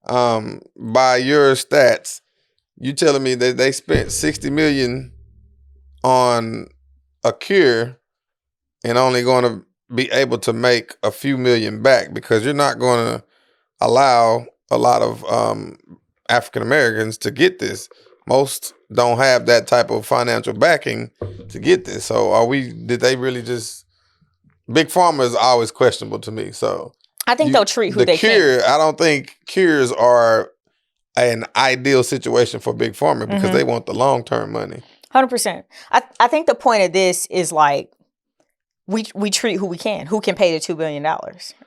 by your stats, you telling me that they spent $60 million on a cure and only going to be able to make a few million back, because you're not going to allow a lot of African Americans to get this. Most don't have that type of financial backing to get this. So did they really just, Big Pharma is always questionable to me. So I think they'll treat who they can. I don't think cures are an ideal situation for Big Pharma because they want the long-term money. 100%. I think the point of this is like, we treat who can pay the $2 billion,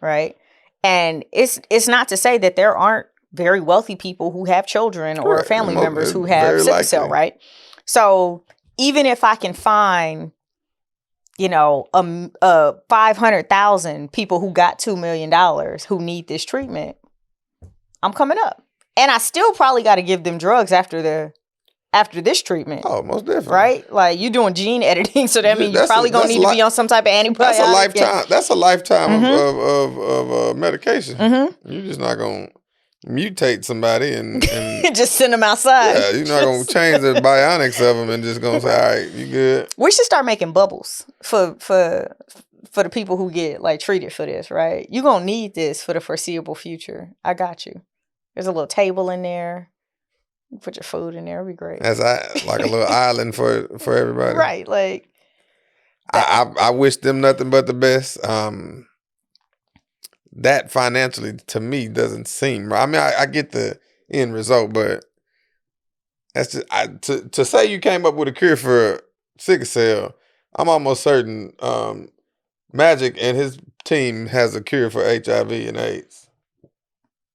right? And it's not to say that there aren't very wealthy people who have children or family members who have sickle cell, right? So even if I can find, 500,000 people who got $2 million who need this treatment, I'm coming up. And I still probably got to give them drugs after this treatment. Oh, most definitely. Right? Like, you're doing gene editing, so that means you're probably going to need to be on some type of antibiotic. That's a lifetime of medication. You're just not going to mutate somebody and just send them outside. Yeah, you're not going to change the bionics of them and just going to say, all right, you good. We should start making bubbles for the people who get like treated for this, right? You're going to need this for the foreseeable future. I got you. There's a little table in there. You put your food in there. It'll be great. That's like a little island for everybody. Right. Like, I wish them nothing but the best. That financially to me doesn't seem right. I mean, I get the end result, but that's just, to say you came up with a cure for sickle cell, I'm almost certain Magic and his team has a cure for HIV and AIDS.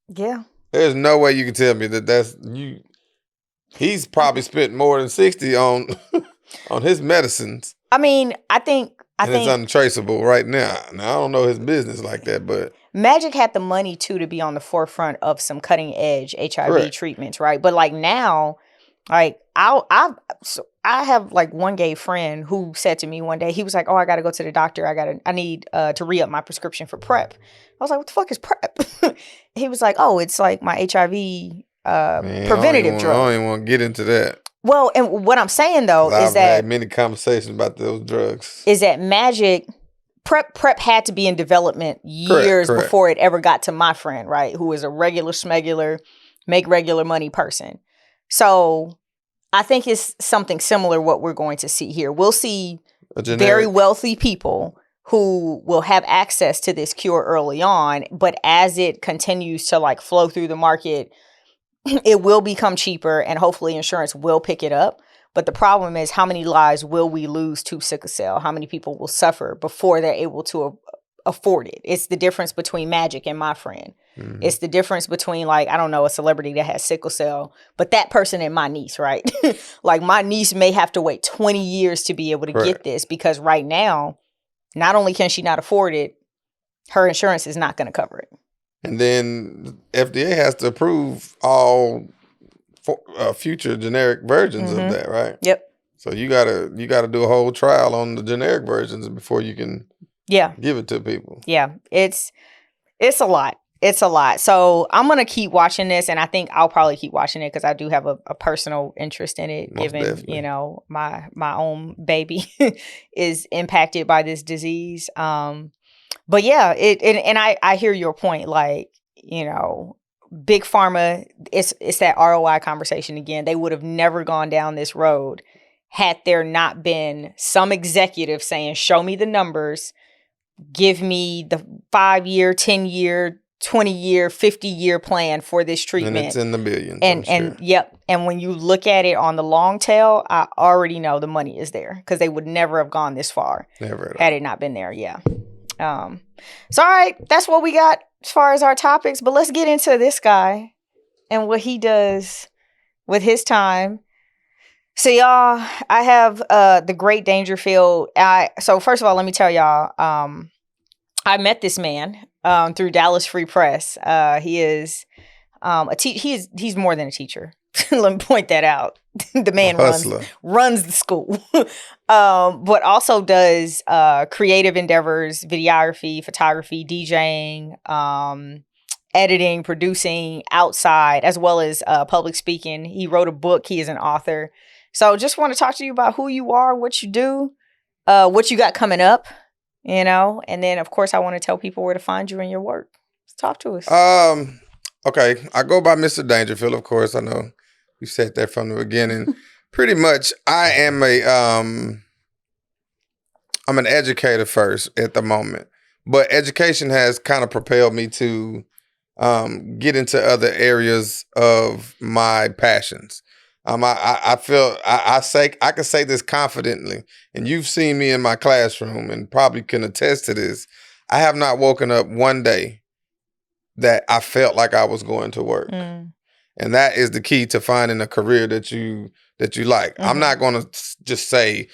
Yeah. There's no way you can tell me that's you. He's probably spent more than 60 on his medicines. I mean, I think it's untraceable right now. Now I don't know his business like that, but Magic had the money too to be on the forefront of some cutting edge HIV treatments, right? But like now, like I have like one gay friend who said to me one day, he was like, "Oh, I got to go to the doctor. I need to re-up my prescription for PrEP." I was like, "What the fuck is PrEP?" He was like, "Oh, it's like my HIV preventative drug." I don't even want to get into that. Well, and what I'm saying though is that I've had many conversations about those drugs. Is that Magic PrEP had to be in development years before it ever got to my friend, right? Who is a regular smuggler, make regular money person. So I think it's something similar what we're going to see here. We'll see very wealthy people who will have access to this cure early on, but as it continues to like flow through the market, it will become cheaper and hopefully insurance will pick it up. But the problem is, how many lives will we lose to sickle cell? How many people will suffer before they're able to afford it? It's the difference between Magic and my friend. Mm-hmm. It's the difference between, like, I don't know, a celebrity that has sickle cell, but that person and my niece, right? Like, my niece may have to wait 20 years to be able to get this because right now, not only can she not afford it, her insurance is not going to cover it. And then FDA has to approve all future generic versions of that, right? Yep. So you gotta do a whole trial on the generic versions before you can give it to people. Yeah, it's a lot. It's a lot. So I'm gonna keep watching this, and I think I'll probably keep watching it because I do have a personal interest in it, given my own baby is impacted by this disease. But yeah, I hear your point, like, Big Pharma, it's that ROI conversation again. They would have never gone down this road had there not been some executive saying, show me the numbers, give me the 5-year, 10-year, 20-year, 50-year plan for this treatment. And it's in the billions. And yep. And when you look at it on the long tail, I already know the money is there because they would never have gone this far had it not been there. Yeah. So all right, that's what we got as far as our topics, but let's get into this guy and what he does with his time. So y'all, I have the great Dangerfield. So first of all, let me tell y'all, I met this man through Dallas Free Press. He is he's more than a teacher. Let me point that out. The man runs the school. But also does creative endeavors, videography, photography, DJing, editing, producing outside, as well as public speaking. He wrote a book. He is an author. So just want to talk to you about who you are, what you do, what you got coming up, you know, and then of course I want to tell people where to find you and your work. Talk to us. Okay, I go by Mr. Dangerfield, of course. I know you said that from the beginning. Pretty much, I am I'm an educator first at the moment, but education has kind of propelled me to get into other areas of my passions. I feel I can say this confidently, and you've seen me in my classroom and probably can attest to this. I have not woken up one day that I felt like I was going to work. And that is the key to finding a career that you like. I'm not going to just say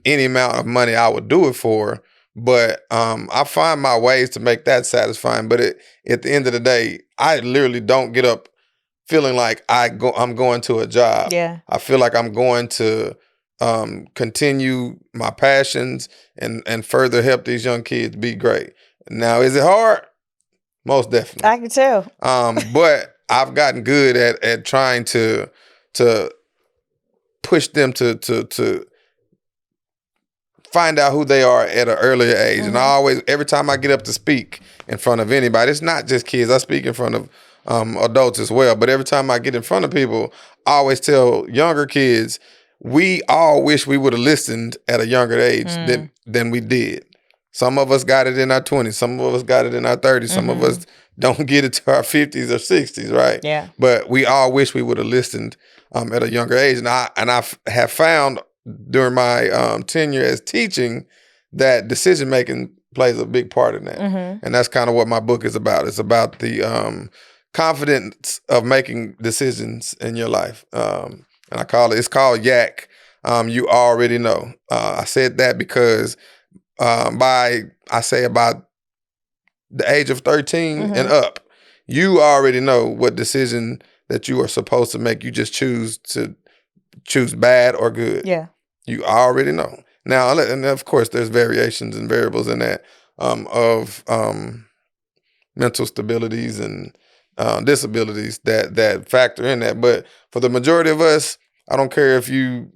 any amount of money I would do it for, but I find my ways to make that satisfying. But at the end of the day, I literally don't get up feeling like I'm going to a job. Yeah. I feel like I'm going to continue my passions and further help these young kids be great. Now, is it hard? Most definitely. I can tell. But I've gotten good at trying to push them to find out who they are at an earlier age. And I always, every time I get up to speak in front of anybody, it's not just kids. I speak in front of adults as well. But every time I get in front of people, I always tell younger kids, we all wish we would have listened at a younger age than we did. Some of us got it in our 20s. Some of us got it in our 30s. Some of us don't get it to our 50s or 60s, right? Yeah. But we all wish we would have listened at a younger age. And I have found during my tenure as teaching that decision-making plays a big part in that. And that's kind of what my book is about. It's about the confidence of making decisions in your life. And it's called YAK. You already know. I said that because about the age of 13 and up, you already know what decision that you are supposed to make. You just choose bad or good. Yeah. You already know. Now, and of course, there's variations and variables in that of mental stabilities and disabilities that factor in that. But for the majority of us, I don't care if you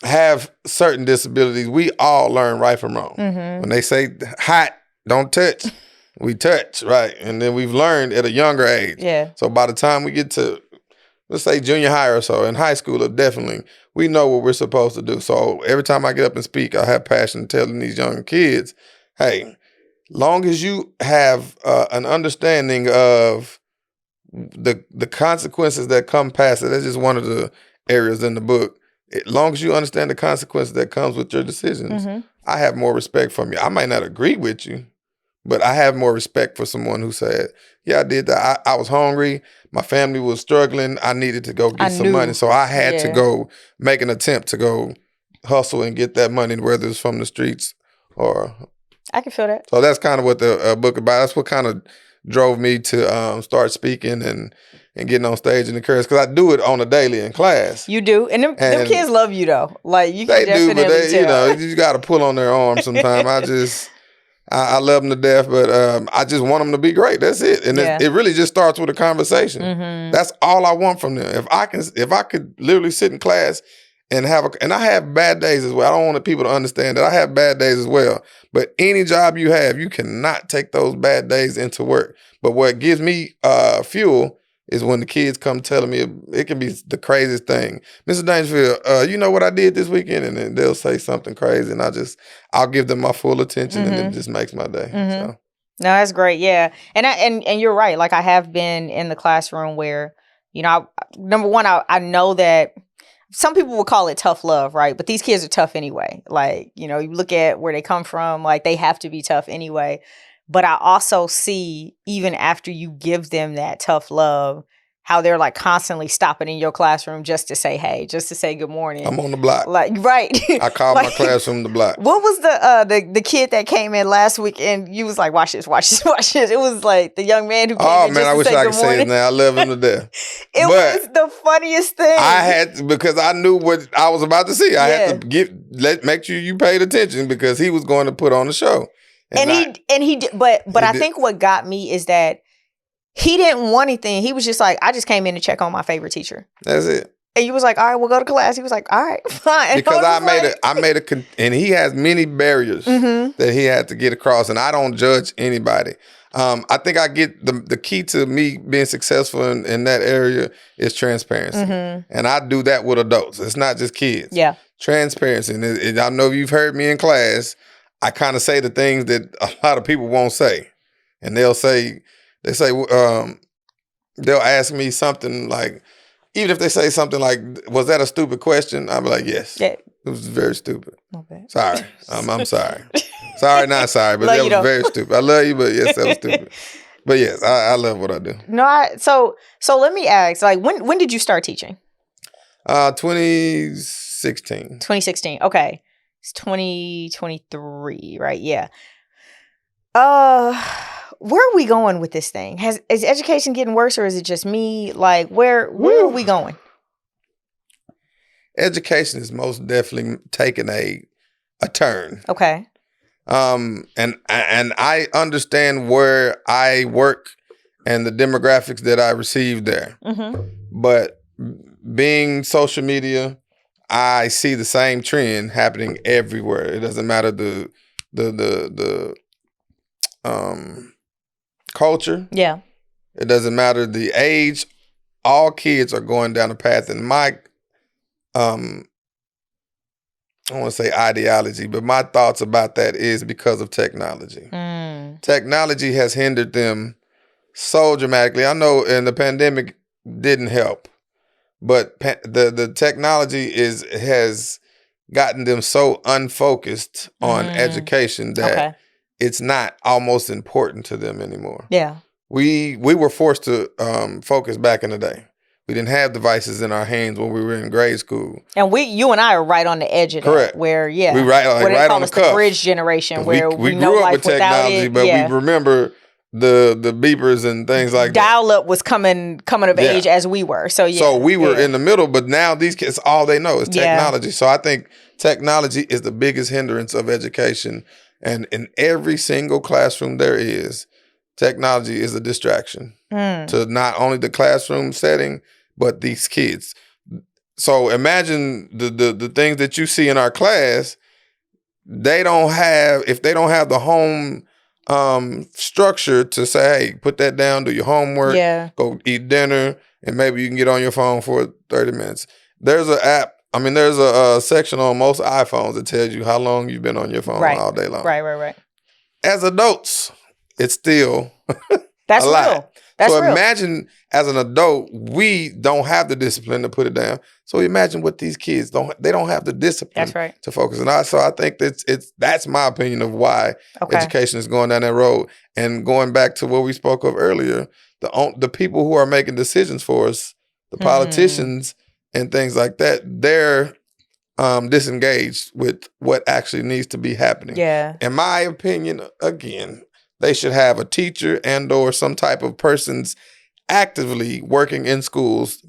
have certain disabilities, we all learn right from wrong. When they say hot, don't touch, we touch, right? And then we've learned at a younger age. Yeah. So by the time we get to, let's say, junior high or so, in high school, definitely, we know what we're supposed to do. So every time I get up and speak, I have passion telling these young kids, hey, long as you have an understanding of the consequences that come past it, that's just one of the areas in the book. As long as you understand the consequences that comes with your decisions, I have more respect from you. I might not agree with you, but I have more respect for someone who said, yeah, I did that. I was hungry. My family was struggling. I needed to go get some money. So I had to go make an attempt to go hustle and get that money, whether it's from the streets or... I can feel that. So that's kind of what the book about. That's what kind of drove me to start speaking and getting on stage in the chorus, because I do it on a daily in class. You do, and them kids love you though. Like you can definitely tell. You got to pull on their arms sometimes. I love them to death, but I just want them to be great. That's it, and it really just starts with a conversation. That's all I want from them. If I could literally sit in class and and I have bad days as well. I don't want people to understand that I have bad days as well. But any job you have, you cannot take those bad days into work. But what gives me fuel is when the kids come telling me, it can be the craziest thing. Mr. Dangerfield, you know what I did this weekend? And then they'll say something crazy, and I'll give them my full attention, and it just makes my day. So. No, that's great. Yeah. And you're right. Like I have been in the classroom where, you know, number one, I know that some people would call it tough love, right? But these kids are tough anyway. Like, you know, you look at where they come from, like they have to be tough anyway. But I also see, even after you give them that tough love, how they're like constantly stopping in your classroom just to say hey, just to say good morning. I'm on the block. Like, right. I call my classroom the block. What was the kid that came in last week and you was like, watch this, watch this, watch this? It was like the young man who came in just I to wish say I good could say morning. his name. I love him to death. It was the funniest thing. I had to, because I knew what I was about to see. I had to make sure you paid attention because he was going to put on the show. And he did, but I think what got me is that he didn't want anything. He was just like, I just came in to check on my favorite teacher. That's it. And you was like, all right, we'll go to class. He was like, all right, fine. Because and he has many barriers that he had to get across. And I don't judge anybody. I think I get the key to me being successful in that area is transparency. And I do that with adults. It's not just kids. Yeah. Transparency. And I know you've heard me in class. I kind of say the things that a lot of people won't say. And they'll ask me something like, even if they say something like, was that a stupid question? I'll be like, yes. Yeah. It was very stupid. Okay. Sorry. I'm sorry. Sorry, not sorry, but that was very stupid. I love you, but yes, that was stupid. But yes, I love what I do. No, so let me ask, like, when did you start teaching? 2016. 2016. Okay. It's 2023, right? Yeah. Where are we going with this thing? Is education getting worse or is it just me? Like, where are we going? Education is most definitely taking a turn. Okay. And I understand where I work and the demographics that I receive there. But being social media, I see the same trend happening everywhere. It doesn't matter the culture. Yeah. It doesn't matter the age. All kids are going down the path. And my, I don't want to say ideology, but my thoughts about that is because of technology. Technology has hindered them so dramatically. I know in the pandemic didn't help, but the technology has gotten them so unfocused on education that it's not almost important to them anymore. Yeah. We were forced to focus back in the day. We didn't have devices in our hands when we were in grade school. And you and I are right on the edge of that. Correct. Where, we right on the cuff. The bridge generation where we grew up with technology, but we remember the beepers and things like that. Dial-up was coming of age as we were. So yeah. So we were in the middle, but now these kids, all they know is technology. So I think technology is the biggest hindrance of education. And in every single classroom there is, technology is a distraction to not only the classroom setting, but these kids. So imagine the things that you see in our class, if they don't have the home structure to say, hey, put that down, do your homework, go eat dinner, and maybe you can get on your phone for 30 minutes. There's an app. I mean, there's a section on most iPhones that tells you how long you've been on your phone all day long. Right. As adults, it's still That's a lot. Real. That's so real. imagine as an adult, we don't have the discipline to put it down. So imagine what these kids they don't have the discipline to focus. And so I think that's my opinion of why education is going down that road. And going back to what we spoke of earlier, the people who are making decisions for us, the politicians and things like that, they're disengaged with what actually needs to be happening. Yeah. In my opinion, again, they should have a teacher and or some type of persons actively working in schools,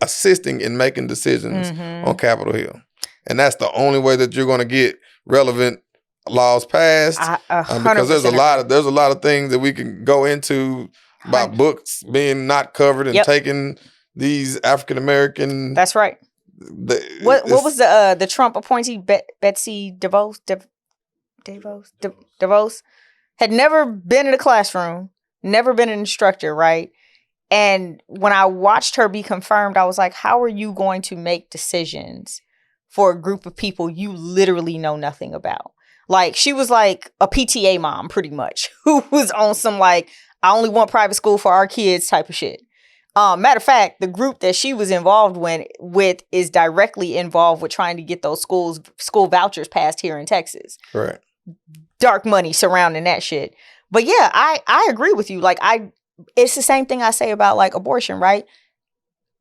assisting in making decisions on Capitol Hill. And that's the only way that you're going to get relevant laws passed. Because there's a lot of things that we can go into about books being not covered and taking these African American. That's right. What was the Trump appointee Betsy DeVos had never been in a classroom, never been an instructor, right? And when I watched her be confirmed, I was like, how are you going to make decisions for a group of people you literally know nothing about? Like, she was like a PTA mom, pretty much, who was on some like, I only want private school for our kids type of shit. Matter of fact, the group that she was involved with is directly involved with trying to get those school vouchers passed here in Texas. Right. Dark money surrounding that shit. But yeah, I agree with you. Like, it's the same thing I say about like abortion, right?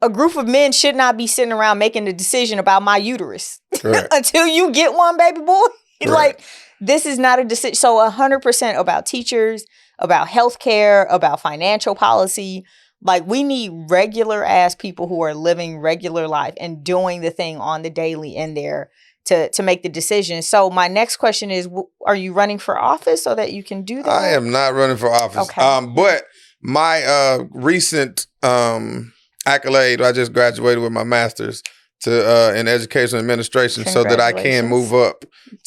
A group of men should not be sitting around making a decision about my uterus until you get one, baby boy. Like, this is not a decision. So 100% about teachers, about healthcare, about financial policy. Like, we need regular ass people who are living regular life and doing the thing on the daily in there to make the decision. So my next question is, are you running for office so that you can do that? I am not running for office. Okay. But my recent accolade, I just graduated with my master's in education administration so that I can move up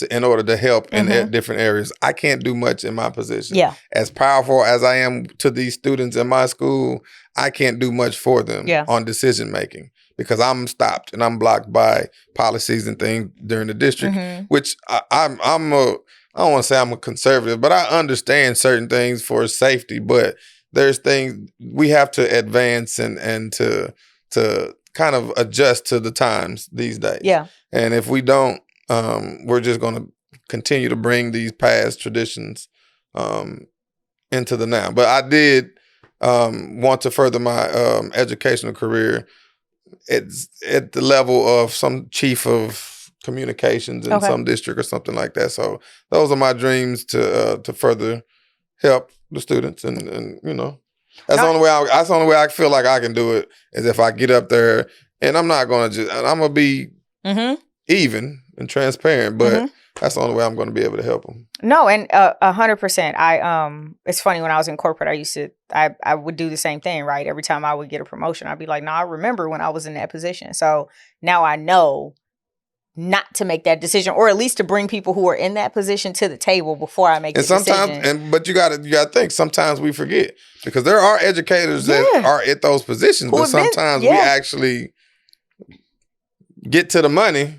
in order to help in different areas. I can't do much in my position. Yeah. As powerful as I am to these students in my school, I can't do much for them on decision making because I'm stopped and I'm blocked by policies and things during the district, which I don't want to say I'm a conservative, but I understand certain things for safety, but there's things we have to advance and to kind of adjust to the times these days. Yeah. And if we don't, we're just going to continue to bring these past traditions into the now. But I did want to further my educational career at the level of some chief of communications in some district or something like that. So those are my dreams to further help the students, and you know, that's the only way I feel like I can do it is if I get up there, and I'm not gonna I'm gonna be even and transparent, but that's the only way I'm gonna be able to help them. No, and 100%. It's funny, when I was in corporate, I would do the same thing, right? Every time I would get a promotion, I'd be like, no, I remember when I was in that position. So now I know not to make that decision, or at least to bring people who are in that position to the table before I make the decision. But you gotta think, sometimes we forget, because there are educators that are at those positions, but sometimes we actually get to the money.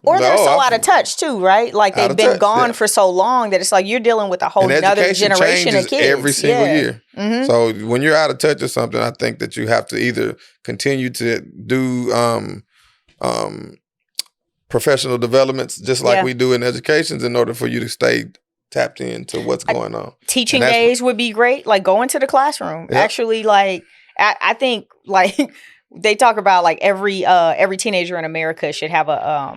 Or they're so out of touch too, right? Like, they've been gone for so long that it's like you're dealing with a whole nother generation of kids every single year. So when you're out of touch or something, I think that you have to either continue to do professional developments, just like we do in education, in order for you to stay tapped into what's going on. Teaching days would be great. Like, go into the classroom. Actually, like, I think, like, they talk about, like, every teenager in America should have a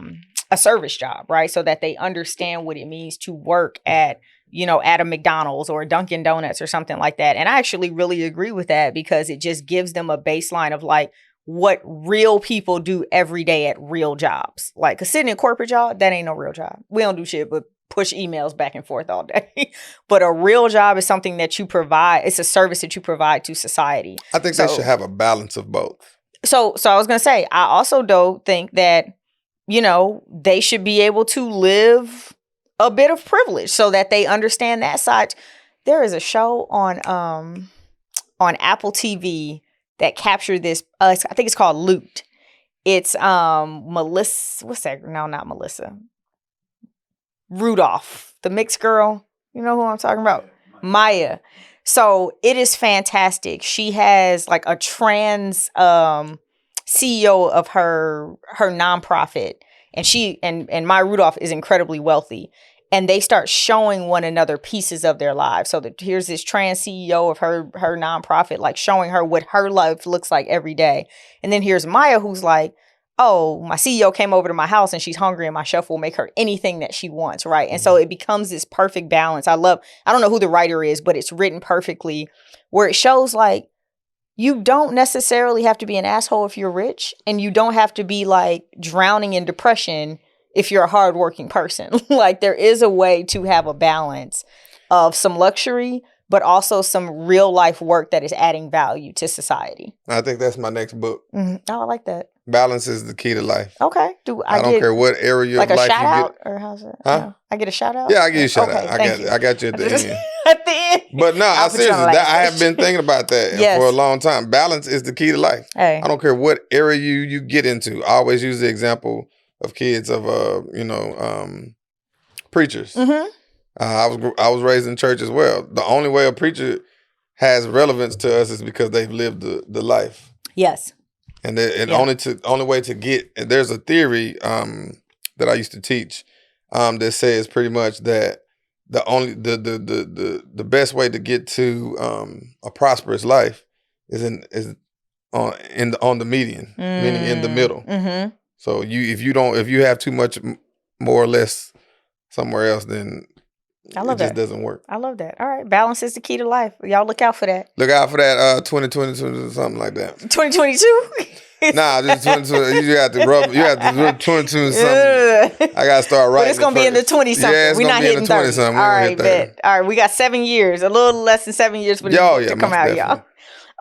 service job, right? So that they understand what it means to work at a McDonald's or Dunkin' Donuts or something like that. And I actually really agree with that, because it just gives them a baseline of, like, what real people do every day at real jobs. Like, 'cause sitting in a corporate job, that ain't no real job. We don't do shit but push emails back and forth all day. But a real job is something that you provide. It's a service that you provide to society. I think they should have a balance of both. So I was going to say, I also don't think that, they should be able to live a bit of privilege so that they understand that side. There is a show on Apple TV that captured this. I think it's called Loot. It's Melissa. What's that? No, not Melissa. Rudolph, the mixed girl. You know who I'm talking about? Maya. So it is fantastic. She has, like, a trans CEO of her nonprofit, and she and Maya Rudolph is incredibly wealthy. And they start showing one another pieces of their lives. So here's this trans CEO of her nonprofit, like, showing her what her life looks like every day. And then here's Maya, who's like, oh, my CEO came over to my house and she's hungry, and my chef will make her anything that she wants, right? And so it becomes this perfect balance. I don't know who the writer is, but it's written perfectly, where it shows, like, you don't necessarily have to be an asshole if you're rich, and you don't have to be, like, drowning in depression if you're a hardworking person. Like, there is a way to have a balance of some luxury, but also some real life work that is adding value to society. I think that's my next book. Oh, I like that. Balance is the key to life. Okay. I don't care what area of life you get. Like a shout out? Or how's it? Huh? No. I get a shout out? Yeah, I give you a shout out. I got you at the end. At the end. But no, seriously, I have been thinking about that for a long time. Balance is the key to life. Hey. I don't care what area you get into. I always use the example of kids of preachers. I was raised in church as well. The only way a preacher has relevance to us is because they've lived the life. Yes. And only way to get, and there's a theory that I used to teach that says pretty much that the best way to get to a prosperous life is on the median, meaning in the middle. Mm-hmm. So if you have too much more or less somewhere else, then it just doesn't work. I love that. All right, balance is the key to life. Y'all look out for that. Look out for that 2022, something like that. 2022. Nah, just 22. You have to do 22 something. I gotta start writing. But it's gonna be in the 20 something. Yeah, We're not hitting 30. All right, bet. All right, we got 7 years, a little less than 7 years for this book to come out, definitely. Y'all.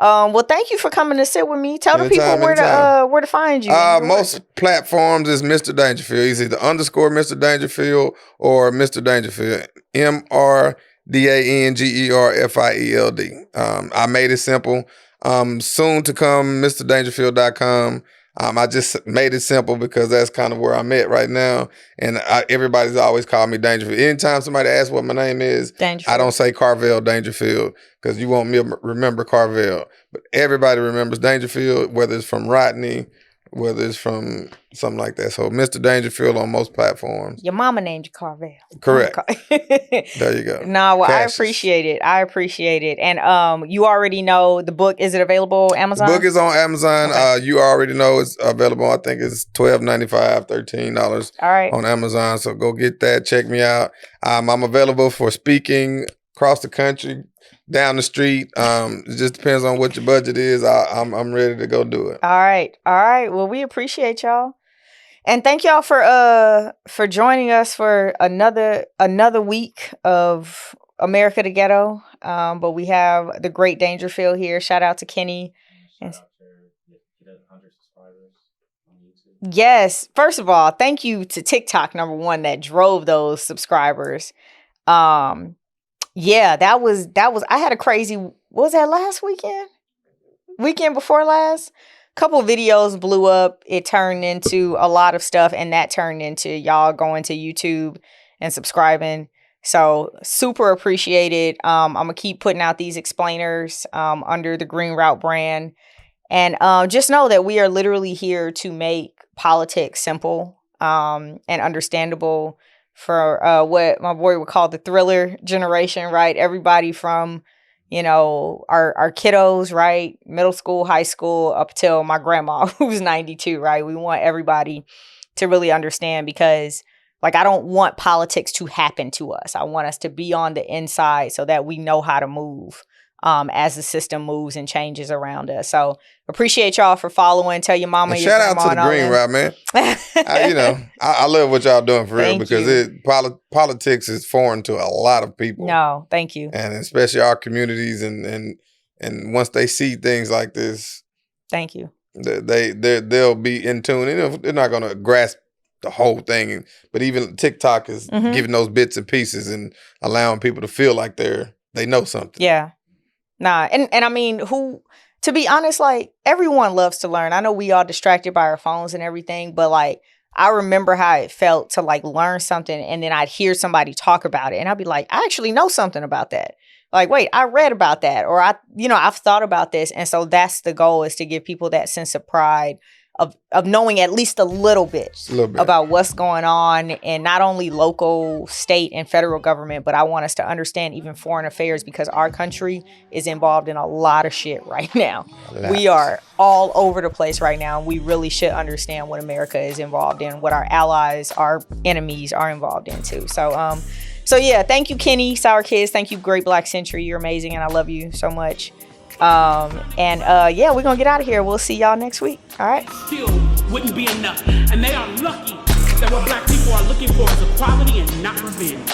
Well, thank you for coming to sit with me. Tell the people where to find you. Most platforms is Mr. Dangerfield. He's either _ Mr. Dangerfield or Mr. Dangerfield. MrDangerfield. I made it simple. Soon to come, MrDangerfield.com. I just made it simple because that's kind of where I'm at right now. And everybody's always called me Dangerfield. Anytime somebody asks what my name is, I don't say Carvell Dangerfield because you want me to remember Carvell. But everybody remembers Dangerfield, whether it's from Rodney, whether it's from something like that. So Mr. Dangerfield on most platforms. Your mama named you Carvell. Correct. There you go. No, well, Cassius. I appreciate it. And you already know the book. Is it available on Amazon? The book is on Amazon. Okay. You already know it's available. I think it's $12.95, $13 on Amazon. So go get that. Check me out. I'm available for speaking across the country, down the street. It just depends on what your budget is. I'm ready to go do it. All right. Well, we appreciate y'all. And thank y'all for joining us for another week of America the Ghetto. But we have the great Dangerfield here. Shout out to Kenny. Yes. First of all, thank you to TikTok, number one, that drove those subscribers. Yeah, that was I had a crazy, what was that, last weekend before last? Couple videos blew up. It turned into a lot of stuff, and that turned into y'all going to YouTube and subscribing. So super appreciated. I'm gonna keep putting out these explainers under the Green Route brand. And just know that we are literally here to make politics simple and understandable for what my boy would call the thriller generation, right? Everybody from, our kiddos, right? Middle school, high school, up till my grandma who's 92, right? We want everybody to really understand because, I don't want politics to happen to us. I want us to be on the inside so that we know how to move as the system moves and changes around us. So appreciate y'all for following. Tell your mama, your grandma. Shout out to the Green Route, man. I love what y'all doing for real because politics is foreign to a lot of people. No, thank you. And especially our communities and once they see things like this, thank you. They'll be in tune. They're not going to grasp the whole thing, but even TikTok is giving those bits and pieces and allowing people to feel like they know something. Yeah. Nah, and I mean, to be honest, everyone loves to learn. I know we all distracted by our phones and everything, but I remember how it felt to learn something and then I'd hear somebody talk about it and I'd be like, I actually know something about that. Wait, I read about that or I've thought about this. And so that's the goal, is to give people that sense of pride of knowing at least a little bit about what's going on in not only local, state, and federal government, but I want us to understand even foreign affairs because our country is involved in a lot of shit right now. We are all over the place right now. And we really should understand what America is involved in, what our allies, our enemies are involved in too. So yeah, thank you, Kenny, Sour Kids. Thank you, Great Black Century. You're amazing, and I love you so much. Yeah, we're gonna get out of here. We'll see y'all next week. All right. Still wouldn't be enough, and they are lucky that what black people are looking for is equality and not revenge.